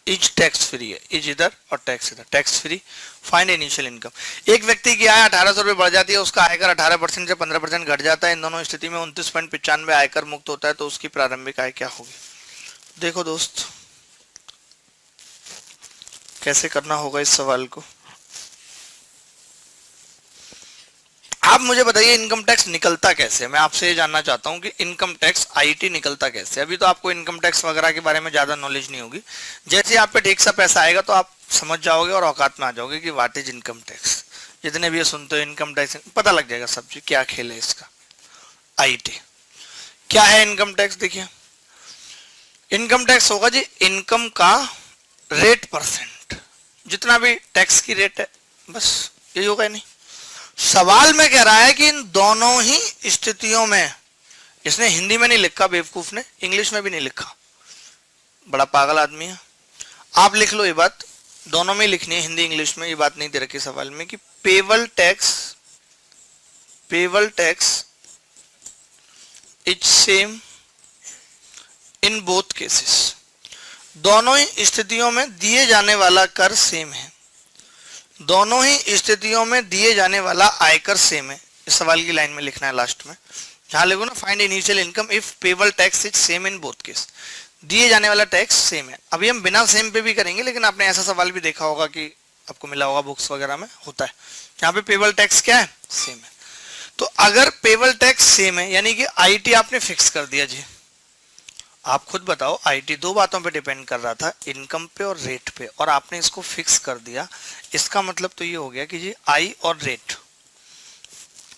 इज टैक्स फ्री है, इज इधर और टैक्स इधर, tax free. Find initial income, एक व्यक्ति की आय 1800 रुपए बढ़ जाती है, उसका आयकर 18% से 15% घट जाता है, इन दोनों स्थिति में 29.95 आयकर मुक्त होता है, तो उसकी प्रारंभिक आय क्या होगी। देखो दोस्त, कैसे करना होगा इस सवाल को, आप मुझे बताइए इनकम टैक्स निकलता कैसे। मैं आपसे ये जानना चाहता हूं कि इनकम टैक्स आईटी निकलता कैसे। अभी तो आपको इनकम टैक्स वगैरह के बारे में ज्यादा नॉलेज नहीं होगी, जैसे आप पे ठीक सा पैसा आएगा तो आप समझ जाओगे और औकात में आ जाओगे कि व्हाट इज इनकम टैक्स। जितने भी ये सुनते हो इनकम टैक्स, पता लग जाएगा सब चीज, क्या खेल है इसका। आईटी क्या है इनकम टैक्स, देखिए इनकम टैक्स होगा जी इनकम का रेट परसेंट, जितना भी टैक्स की रेट है, बस यही होगा। नहीं, सवाल में कह रहा है कि इन दोनों ही स्थितियों में, इसने हिंदी में नहीं लिखा बेवकूफ ने, इंग्लिश में भी नहीं लिखा, बड़ा पागल आदमी है। आप लिख लो ये बात, दोनों में लिखनी है, हिंदी इंग्लिश में, ये बात नहीं दे रखी सवाल में कि payable tax is same in both cases, दोनों ही स्थितियों में दिए जाने वाला कर सेम है, दोनों ही स्थितियों में दिए जाने वाला आयकर सेम है। इस सवाल की लाइन में लिखना है लास्ट में, जहां लिखो ना find initial income if payable tax is same in both case, दिए जाने वाला टैक्स सेम है। अभी हम बिना सेम पे भी करेंगे, लेकिन आपने ऐसा सवाल भी देखा होगा कि आपको मिला होगा बुक्स वगैरह में होता है, यहाँ पे पेबल टैक्स क्या है, सेम है। तो अगर पेबल टैक्स सेम है यानी कि आईटी आपने फिक्स कर दिया जी। आप खुद बताओ, आईटी दो बातों पे डिपेंड कर रहा था, इनकम पे और रेट पे, और आपने इसको फिक्स कर दिया। इसका मतलब तो ये हो गया कि जी आई और रेट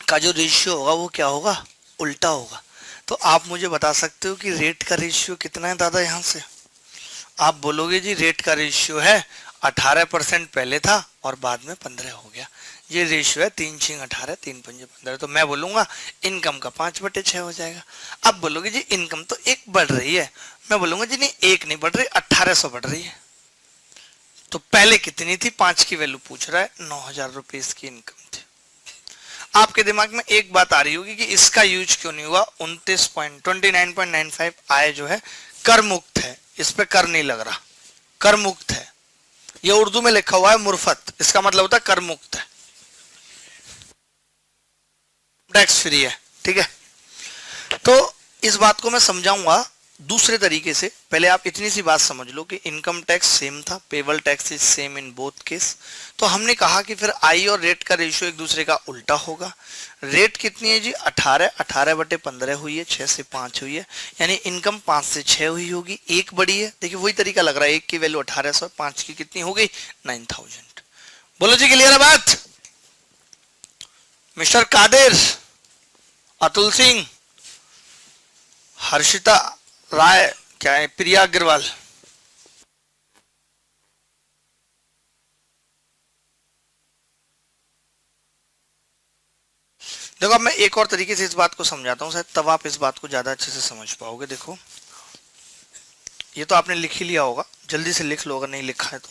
का जो रेशियो होगा वो क्या होगा, उल्टा होगा। तो आप मुझे बता सकते हो कि रेट का रेशियो कितना है दादा। यहाँ से आप बोलोगे जी रेट का रेशियो है 18% पहले था और बाद में 15 हो गया, ये रेशियो है 3 6 18 3 5 15, तो मैं बोलूंगा इनकम का 5/6 हो जाएगा। अब बोलोगे जी इनकम तो एक बढ़ रही है, मैं बोलूंगा जी नहीं एक नहीं बढ़ रही, 1800 बढ़ रही है। तो पहले कितनी थी, 5 की वैल्यू पूछ रहा है, 9000 रुपए इसकी इनकम थी। आपके दिमाग में एक बात आ रही होगी कि इसका यूज क्यों नहीं हुआ, 29.95 आय जो है कर मुक्त है, इस पे कर नहीं लग रहा। कर मुक्त है। ये उर्दू में लिखा हुआ है मुर्फत, इसका मतलब होता है कर मुक्त है, टैक्स फ्री है। ठीक है, तो इस बात को मैं समझाऊंगा दूसरे तरीके से। पहले आप इतनी सी बात समझ लो कि इनकम टैक्स सेम था, payable tax is same in both case. तो हमने कहा कि फिर आई और रेट का रेशियो एक दूसरे का उल्टा होगा। रेट कितनी है जी 18, 18/15 हुई है, 6 से 5 हुई है, यानी इनकम 5 से 6 हुई होगी, एक बड़ी है। देखिए वही तरीका लग रहा है, एक की वैल्यू 1800, 5 की कितनी हो गई 9000। बोलो जी क्लियर है बात? मिस्टर कादिर, अतुल सिंह, हर्षिता राय, क्या है, प्रिया अग्रवाल। देखो अब मैं एक और तरीके से इस बात को समझाता हूं, शायद तब आप इस बात को ज्यादा अच्छे से समझ पाओगे। देखो ये तो आपने लिख ही लिया होगा, जल्दी से लिख लो अगर नहीं लिखा है तो।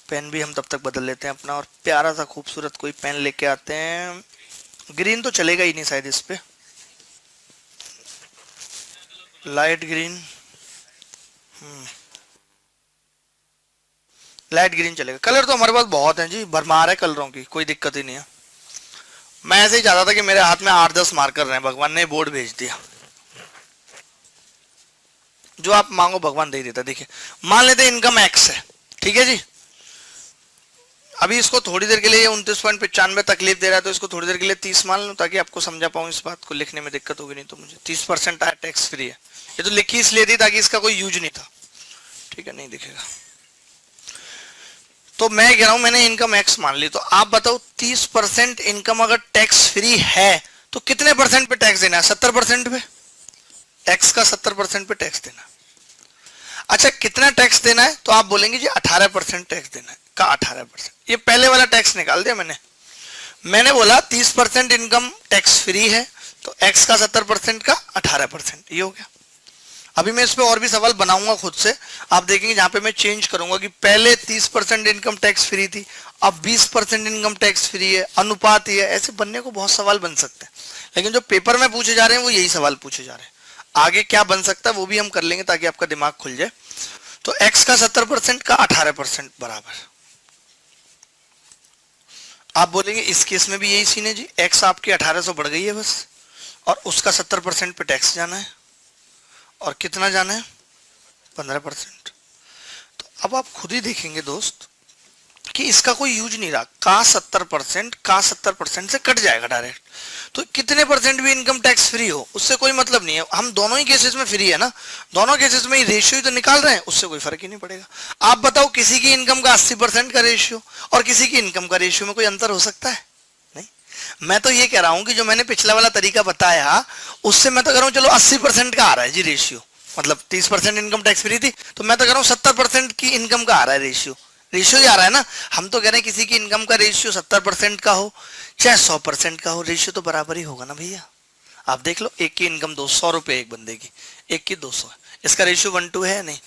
पेन भी हम तब तक बदल लेते हैं अपना, और प्यारा सा खूबसूरत कोई पेन लेके आते हैं। ग्रीन तो चलेगा ही नहीं शायद इस पे, लाइट ग्रीन, लाइट ग्रीन चलेगा। कलर तो हमारे पास बहुत हैं जी, भरमार है कलरों की, कोई दिक्कत ही नहीं है। मैं ऐसे ही चाहता था कि मेरे हाथ में 8-10 मार्कर रहे, भगवान ने बोर्ड भेज दिया। जो आप मांगो भगवान दे देता। देखिए मान लेते हैं इनकम एक्स है, ठीक है जी। अभी इसको थोड़ी देर के लिए 29.95 तकलीफ दे रहा है, तो इसको थोड़ी देर के लिए 30 मान लो, ताकि आपको समझा पाऊं इस बात को, लिखने में दिक्कत होगी नहीं तो मुझे। 30% आया, टैक्स फ्री है। ये तो लिखी इसलिए थी ताकि इसका कोई यूज नहीं था, ठीक है, नहीं दिखेगा। तो मैं कह रहा हूं मैंने इनकम एक्स मान ली, तो आप बताओ 30% इनकम अगर टैक्स फ्री है तो कितने परसेंट पे टैक्स देना है? 70% पे। एक्स का 70% पे टैक्स देना। अच्छा कितना टैक्स देना है? तो आप बोलेंगे जी 18% टैक्स देना है। का 18%, ये पहले वाला टैक्स निकाल दिया मैंने बोला 30% इनकम टैक्स फ्री है, तो एक्स का 70% का 18%, ये हो गया। अभी मैं इस पे और भी सवाल बनाऊंगा खुद से, आप देखेंगे जहां पे मैं चेंज करूंगा कि पहले 30% इनकम टैक्स फ्री थी, अब 20% इनकम टैक्स फ्री है, अनुपात ही है। ऐसे बनने को बहुत सवाल बन सकते हैं, लेकिन जो पेपर में पूछे जा रहे हैं वो यही सवाल पूछे जा रहे हैं। आगे क्या बन सकता है वो भी हम कर लेंगे ताकि आपका दिमाग खुल जाए। तो एक्स का 70% का 18% बराबर। आप बोलेंगे इस केस में भी यही सीन है जी, एक्स आपकी 1800 बढ़ गई है बस, और उसका 70% पे टैक्स जाना है, और कितना जाना है 15%। तो अब आप खुद ही देखेंगे दोस्त कि इसका कोई यूज नहीं रहा, का 70% से कट जाएगा डायरेक्ट। तो कितने परसेंट भी इनकम टैक्स फ्री हो उससे कोई मतलब नहीं है, हम दोनों ही केसेस में फ्री है ना, दोनों केसेस में ही रेशियो तो निकाल रहे हैं, उससे कोई फर्क ही नहीं पड़ेगा। आप बताओ किसी की इनकम का 80% का रेशियो और किसी की इनकम का रेशियो में कोई अंतर हो सकता है? नहीं। मैं तो ये कह रहा हूं कि जो मैंने पिछला वाला तरीका बताया उससे मैं तो कह रहा हूं चलो 80% का आ रहा है जी रेशियो, मतलब 30% इनकम टैक्स फ्री थी, तो मैं तो कह रहा हूं 70% की इनकम का आ रहा है रेशियो। रेशियो ही आ रहा है ना, हम तो कह रहे हैं किसी की इनकम का रेशियो 70% का हो चाहे 100% का हो, रेशियो तो बराबर ही होगा ना भैया। आप देख लो, एक की इनकम 200 रुपए एक बंदे की, एक की 200 है, इसका रेशियो 1:2 है या नहीं?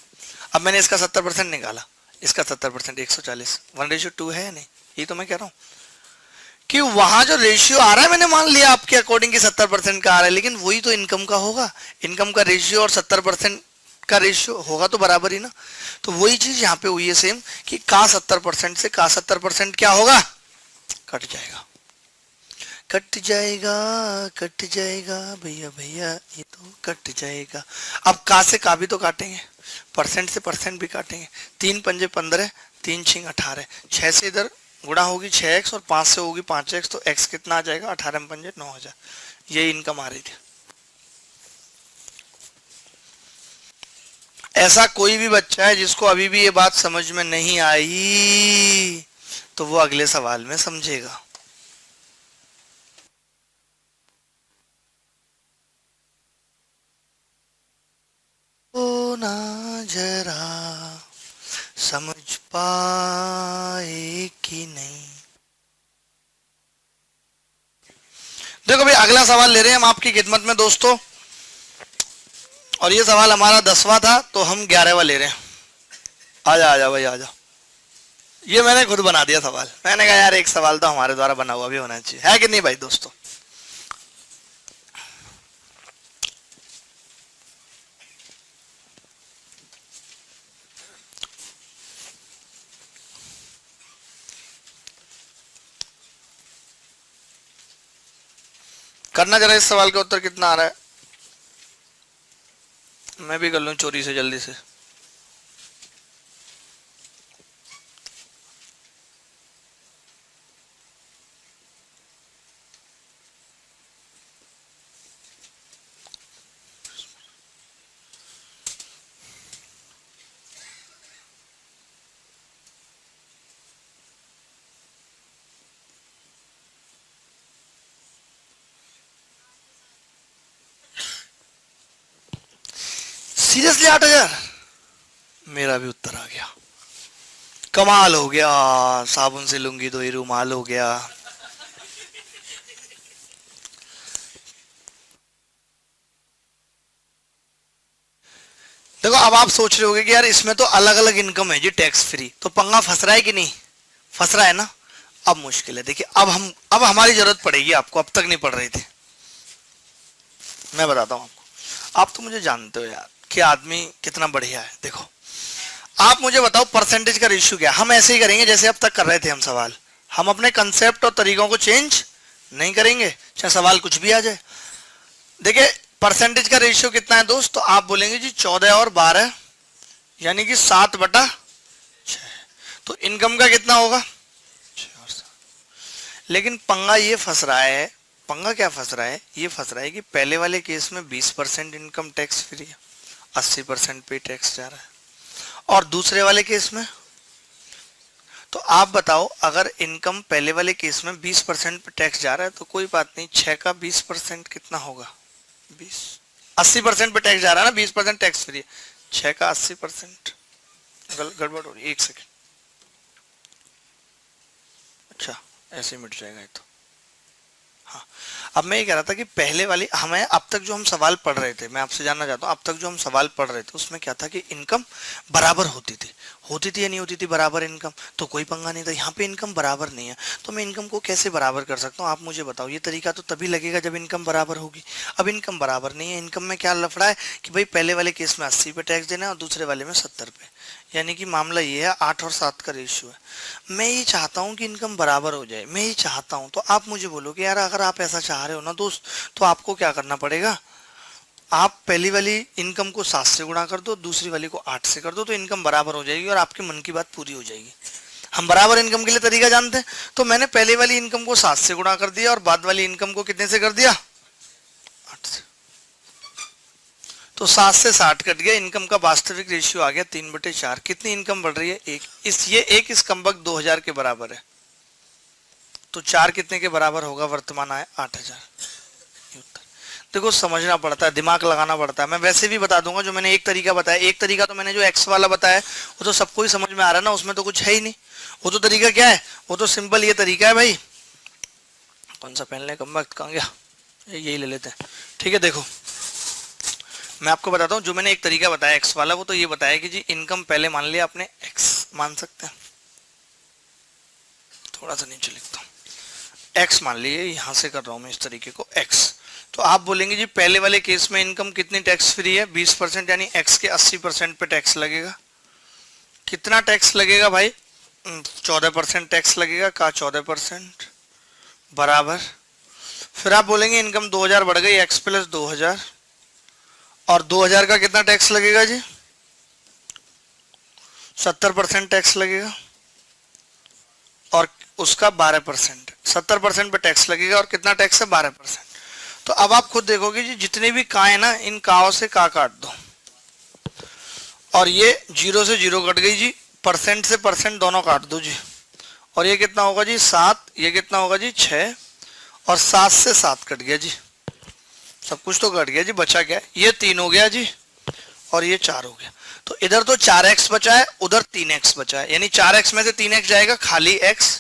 अब मैंने इसका 70% निकाला, इसका 70% 140, 1:2 है या नहीं? ये तो मैं कह रहा हूं कि वहां जो रेशियो आ रहा है मैंने मान लिया आपके अकॉर्डिंग की 70% का आ रहा है, लेकिन वही तो इनकम का होगा। इनकम का रेशियो और 70% का रेशियो होगा तो बराबर ही ना। तो वही चीज यहाँ पे हुई है सेम, कि का 70% से का 70% क्या होगा? कट जाएगा, कट जाएगा, कट जाएगा भैया भैया, ये तो कट जाएगा। अब का से का भी तो काटेंगे, परसेंट से परसेंट भी काटेंगे। 3×5 = 15, 3×6 = 18, 6 से इधर गुणा होगी 6x और 5 से होगी 5x, तो x कितना आ जाएगा? 18×5 = 9000। ये इनकम आ रही थी। ऐसा कोई भी बच्चा है जिसको अभी भी ये बात समझ में नहीं आई तो वो अगले सवाल में समझेगा। ओ ना जरा समझ पाए कि नहीं। देखो भाई अगला सवाल ले रहे हैं हम आपकी खिदमत में दोस्तों, और ये सवाल हमारा 10वां था तो हम 11वां ले रहे हैं। आजा आजा भाई आजा। ये मैंने खुद बना दिया सवाल, मैंने कहा यार एक सवाल तो हमारे द्वारा बना हुआ भी होना चाहिए, है कि नहीं भाई दोस्तों? करना जरा इस सवाल का उत्तर कितना आ रहा है, मैं भी कर लूं चोरी से जल्दी से। सीरियसली 8,000? मेरा भी उत्तर आ गया। कमाल हो गया, साबुन से लुंगी धोई रुमाल हो गया। देखो अब आप सोच रहे होगे कि यार इसमें तो अलग अलग इनकम है जी टैक्स फ्री, तो पंगा फंस रहा है कि नहीं? फंस रहा है ना। अब मुश्किल है, देखिए अब हमारी जरूरत पड़ेगी आपको, अब तक नहीं पड़ रही थी। मैं बताता हूं आपको, आप तो मुझे जानते हो यार कि आदमी कितना बढ़िया है। देखो आप मुझे बताओ परसेंटेज का रेशियो क्या। हम ऐसे ही करेंगे जैसे अब तक कर रहे थे हम सवाल, हम अपने कंसेप्ट और तरीकों को चेंज नहीं करेंगे, चाहे सवाल कुछ भी आ जाए। देखिए परसेंटेज का रेशियो कितना है दोस्त, तो आप बोलेंगे जी 14 और 12 यानी कि 7/6। तो इनकम का कितना होगा 6 और 7। लेकिन पंगा ये फंस रहा है, पंगा क्या फंस रहा है, ये फंस रहा है कि पहले वाले केस में 20% इनकम टैक्स फ्री है, 80% पे टैक्स जा रहा है, और दूसरे वाले केस में। तो आप बताओ अगर इनकम पहले वाले केस में 20% पे टैक्स जा रहा है तो कोई बात नहीं, 6 का 20% कितना होगा 20। 80% पे टैक्स जा रहा है ना, 20% टैक्स फ्री है, 6 का 80%। गड़बड़ हो रही है, 1 सेकेंड। अच्छा ऐसे मिट जाएगा ये तो। हाँ अब मैं ये कह रहा था कि पहले वाली हमें अब तक जो हम सवाल पढ़ रहे थे, मैं आपसे जानना चाहता हूँ अब तक जो हम सवाल पढ़ रहे थे उसमें क्या था कि इनकम बराबर होती थी या नहीं होती थी बराबर इनकम, तो कोई पंगा नहीं था। यहाँ पे इनकम बराबर नहीं है, तो मैं इनकम को कैसे बराबर कर सकता हूँ आप मुझे बताओ। ये तरीका तो तभी लगेगा जब इनकम बराबर होगी। अब इनकम बराबर नहीं है, इनकम में क्या लफड़ा है कि भाई पहले वाले केस में 80 पे टैक्स देना है और दूसरे वाले में 70 पे, यानी कि मामला ये है 8 और 7 का रेशियो है। मैं ये चाहता हूँ कि इनकम बराबर हो जाए, मैं ये चाहता हूँ। तो आप मुझे बोलो कि यार अगर आप ऐसा चाह रहे हो ना दोस्त, तो आपको क्या करना पड़ेगा, आप पहली वाली इनकम को 7 से गुणा कर दो, दूसरी वाली को 8 से कर दो, तो इनकम बराबर हो जाएगी और आपके मन की बात पूरी हो जाएगी। हम बराबर इनकम के लिए तरीका जानते हैं, तो मैंने पहले वाली इनकम को 7 से गुणा कर दिया और बाद वाली इनकम को कितने से कर दिया 8 से। तो 7 से 60 कट गया, इनकम का वास्तविक रेशियो आ गया 3/4। कितनी इनकम बढ़ रही है, एक इस कमबख्त 2000 के बराबर है, तो 4 कितने के बराबर होगा, वर्तमान आय 8000। देखो समझना पड़ता है, दिमाग लगाना पड़ता है। मैं वैसे भी बता दूंगा, जो मैंने एक तरीका बताया, एक तरीका तो मैंने जो एक्स वाला बताया वो तो सबको ही समझ में आ रहा है ना, उसमें तो कुछ है ही नहीं। वो तो तरीका क्या है, वो तो सिंपल ये तरीका है भाई। कौन सा पेन ले, कम वक्त कहाँ गया, यही ले लेते हैं। ठीक है देखो मैं आपको बताता हूँ, जो मैंने एक तरीका बताया एक्स वाला, वो तो ये बताया कि जी इनकम पहले मान लिया आपने एक्स, मान सकते हैं, थोड़ा सा नीचे लिखता हूँ, एक्स मान लिए, यहां से कर रहा हूं मैं इस तरीके को एक्स। तो आप बोलेंगे जी पहले वाले केस में इनकम कितनी टैक्स फ्री है 20%, यानी एक्स के 80% पे टैक्स लगेगा। कितना टैक्स लगेगा भाई 14% टैक्स लगेगा, का 14% बराबर। फिर आप बोलेंगे इनकम 2000 बढ़ गई, एक्स प्लस 2000, और 2000 का कितना टैक्स लगेगा जी 70% टैक्स लगेगा, और उसका 12%, 70% पे टैक्स लगेगा और कितना टैक्स है 12%। तो अब आप खुद देखोगे जी जितने भी का है ना, इन काओं से का काट दो, और ये 0 से 0 कट गई जी, परसेंट से परसेंट दोनों काट दो जी, और ये कितना होगा जी 7, ये कितना होगा जी 6, और 7 से 7 कट गया जी, सब कुछ तो कट गया जी, बचा क्या, ये 3 हो गया जी, और ये 4 हो गया। तो इधर तो 4x बचा है, उधर 3x बचा है, यानी 4x में से 3x जाएगा खाली x,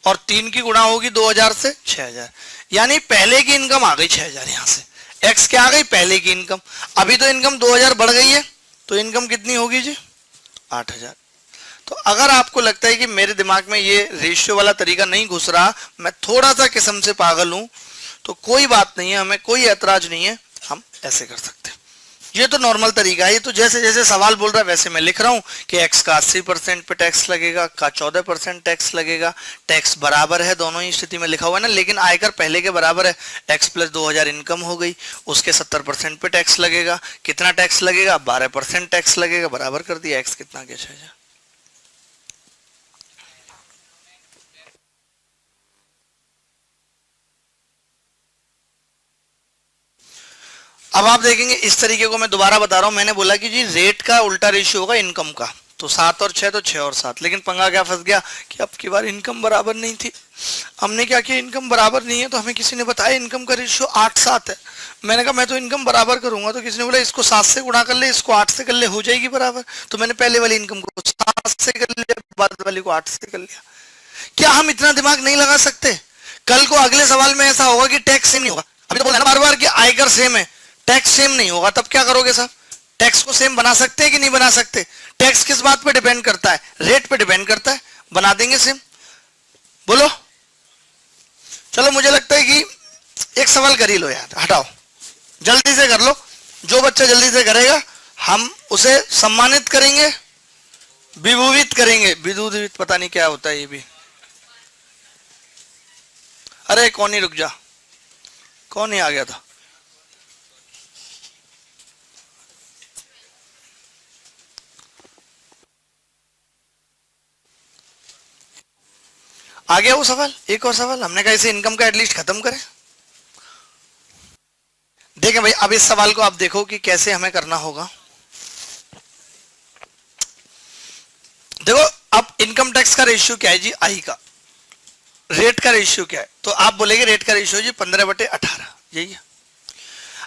और 3 की गुणा होगी 2000 से 6000, यानी पहले की इनकम आ गई 6000। यहां से x क्या आ गई, पहले की इनकम। अभी तो इनकम 2000 बढ़ गई है, तो इनकम कितनी होगी जी 8000। तो अगर आपको लगता है कि मेरे दिमाग में ये रेशियो वाला तरीका नहीं घुस रहा, मैं थोड़ा सा किस्म से पागल हूं, तो कोई बात नहीं है, हमें कोई ऐतराज नहीं है, हम ऐसे कर सकते हैं। ये तो नॉर्मल तरीका है, ये तो जैसे जैसे सवाल बोल रहा है वैसे मैं लिख रहा हूं कि x का 80% पे टैक्स लगेगा, का 14% टैक्स लगेगा, टैक्स बराबर है, दोनों ही स्थिति में लिखा हुआ है ना, लेकिन आयकर पहले के बराबर है, x प्लस 2000 इनकम हो गई, उसके 70% पे टैक्स लगेगा, कितना टैक्स लगेगा, 12% टैक्स लगेगा, बराबर कर दिया, x कितना क्या है। अब आप देखेंगे इस तरीके को मैं दोबारा बता रहा हूं, मैंने बोला कि जी रेट का उल्टा रेशियो होगा इनकम का, तो 7 और 6 तो 6 और 7, लेकिन पंगा क्या फंस गया कि अब की बार इनकम बराबर नहीं थी। हमने क्या किया, इनकम बराबर नहीं है तो हमें किसी ने बताया इनकम का रेशियो 8-7 है। मैंने कहा मैं तो इनकम बराबर करूंगा, तो किसी ने बोला इसको 7 से गुणा कर ले, इसको 8 से कर ले, हो जाएगी बराबर। तो मैंने पहले वाली इनकम को 7 से कर लिया, बाद वाली को 8 से कर लिया। क्या हम इतना दिमाग नहीं लगा सकते? कल को अगले सवाल में ऐसा होगा कि टैक्स सेम नहीं होगा, अभी तो बोला ना बार बार कि आयकर सेम है, टैक्स सेम नहीं होगा, तब क्या करोगे साहब? टैक्स को सेम बना सकते हैं कि नहीं बना सकते? टैक्स किस बात पे डिपेंड करता है? रेट पे डिपेंड करता है, बना देंगे सेम। बोलो, चलो मुझे लगता है कि एक सवाल कर ही लो यार, हटाओ जल्दी से कर लो, जो बच्चा जल्दी से करेगा हम उसे सम्मानित करेंगे, विभूषित करेंगे। विभूषित पता नहीं क्या होता है ये भी। अरे कौन ही रुक जा, कौन ही आ गया था? आ गया वो सवाल, एक और सवाल। हमने कहा इसे इनकम का एटलीस्ट खत्म करें। देखें भाई, अब इस सवाल को आप देखो कि कैसे हमें करना होगा। देखो अब इनकम टैक्स का रेशियो क्या है जी, आई का। रेट का रेशियो क्या है, तो आप बोलेंगे रेट का रेशियो जी 15/18, यही है।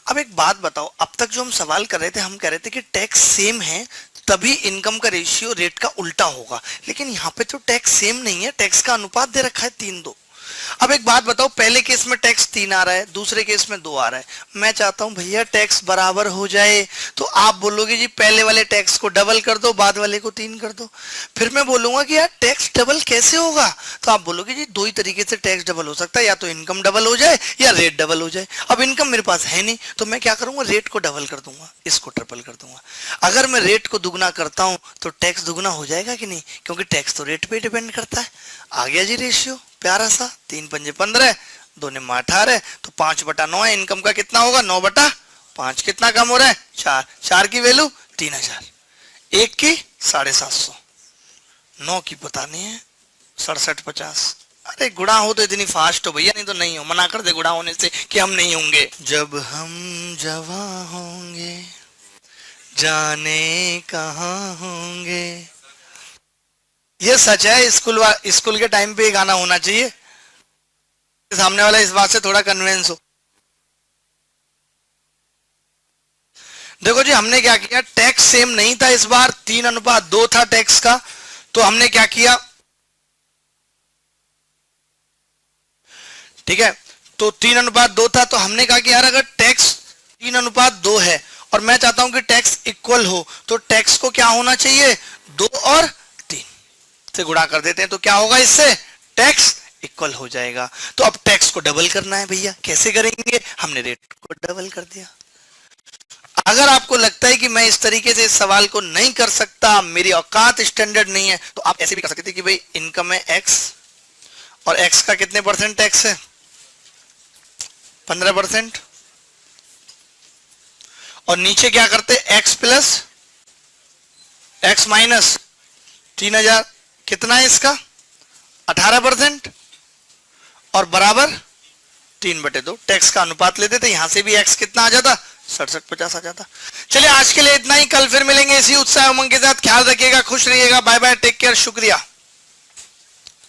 अब एक बात बताओ, अब तक जो हम सवाल कर रहे थे, हम कह रहे थे कि टैक्स सेम है तभी इनकम का रेशियो रेट का उल्टा होगा, लेकिन यहां पे तो टैक्स सेम नहीं है, टैक्स का अनुपात दे रखा है 3:2। अब एक बात बताओ, पहले केस में टैक्स 3 आ रहा है, दूसरे केस में 2 आ रहा है। मैं चाहता हूं भैया टैक्स बराबर हो जाए, तो आप बोलोगे जी पहले वाले टैक्स को डबल कर दो, बाद वाले को 3 कर दो। फिर मैं बोलूंगा कि यार टैक्स डबल कैसे होगा, तो आप बोलोगे जी 2 ही तरीके से टैक्स डबल हो सकता है, या तो इनकम डबल हो जाए या रेट डबल हो जाए। अब इनकम मेरे पास है नहीं, तो मैं क्या करूंगा, रेट को डबल कर दूंगा, इसको ट्रिपल कर दूंगा। अगर मैं रेट को दुगना करता हूं तो टैक्स दुगना हो जाएगा कि नहीं, क्योंकि टैक्स तो रेट पे डिपेंड करता है। आ गया जी रेशियो प्यारा सा, 3 पंजे 15, 2 निम्मा 18, तो 5/9 है। इनकम का कितना होगा, 9/5। कितना कम हो रहा है, 4। 4 की वैल्यू 3000, 1 की 750, 9 की पता नहीं है 6750। अरे गुणा हो तो इतनी फास्ट हो भैया, नहीं तो नहीं हो, मना कर दे गुणा होने से कि हम नहीं होंगे। जब हम जवां होंगे जाने कहां होंगे, ये सच है। स्कूल के टाइम पे गाना होना चाहिए, सामने वाला इस बात से थोड़ा कन्विंस हो। देखो जी हमने क्या किया, टैक्स सेम नहीं था इस बार, 3:2 था टैक्स का, तो हमने क्या किया, ठीक है, तो 3:2 था, तो हमने कहा कि यार अगर टैक्स 3:2 है और मैं चाहता हूं कि टैक्स इक्वल हो, तो टैक्स को क्या होना चाहिए, 2 और 3 से गुणा कर देते हैं, तो क्या होगा, इससे टैक्स इक्वल हो जाएगा। तो अब टैक्स को डबल करना है भैया, कैसे करेंगे, हमने रेट को डबल कर दिया। अगर आपको लगता है कि मैं इस तरीके से इस सवाल को नहीं कर सकता, मेरी औकात स्टैंडर्ड नहीं है, तो आप ऐसे भी कर सकते थे कि भाई इनकम है x और x का कितने परसेंट टैक्स है, 15%, और नीचे क्या करते, x प्लस x माइनस 3000, कितना है इसका 18%, और बराबर 3/2। टैक्स का अनुपात लेते थे, यहां से भी x कितना आ जाता, 6750 आ जाता। चलिए आज के लिए इतना ही, कल फिर मिलेंगे इसी उत्साह उमंग के साथ। ख्याल रखिएगा, खुश रहिएगा, बाय बाय, टेक केयर, शुक्रिया।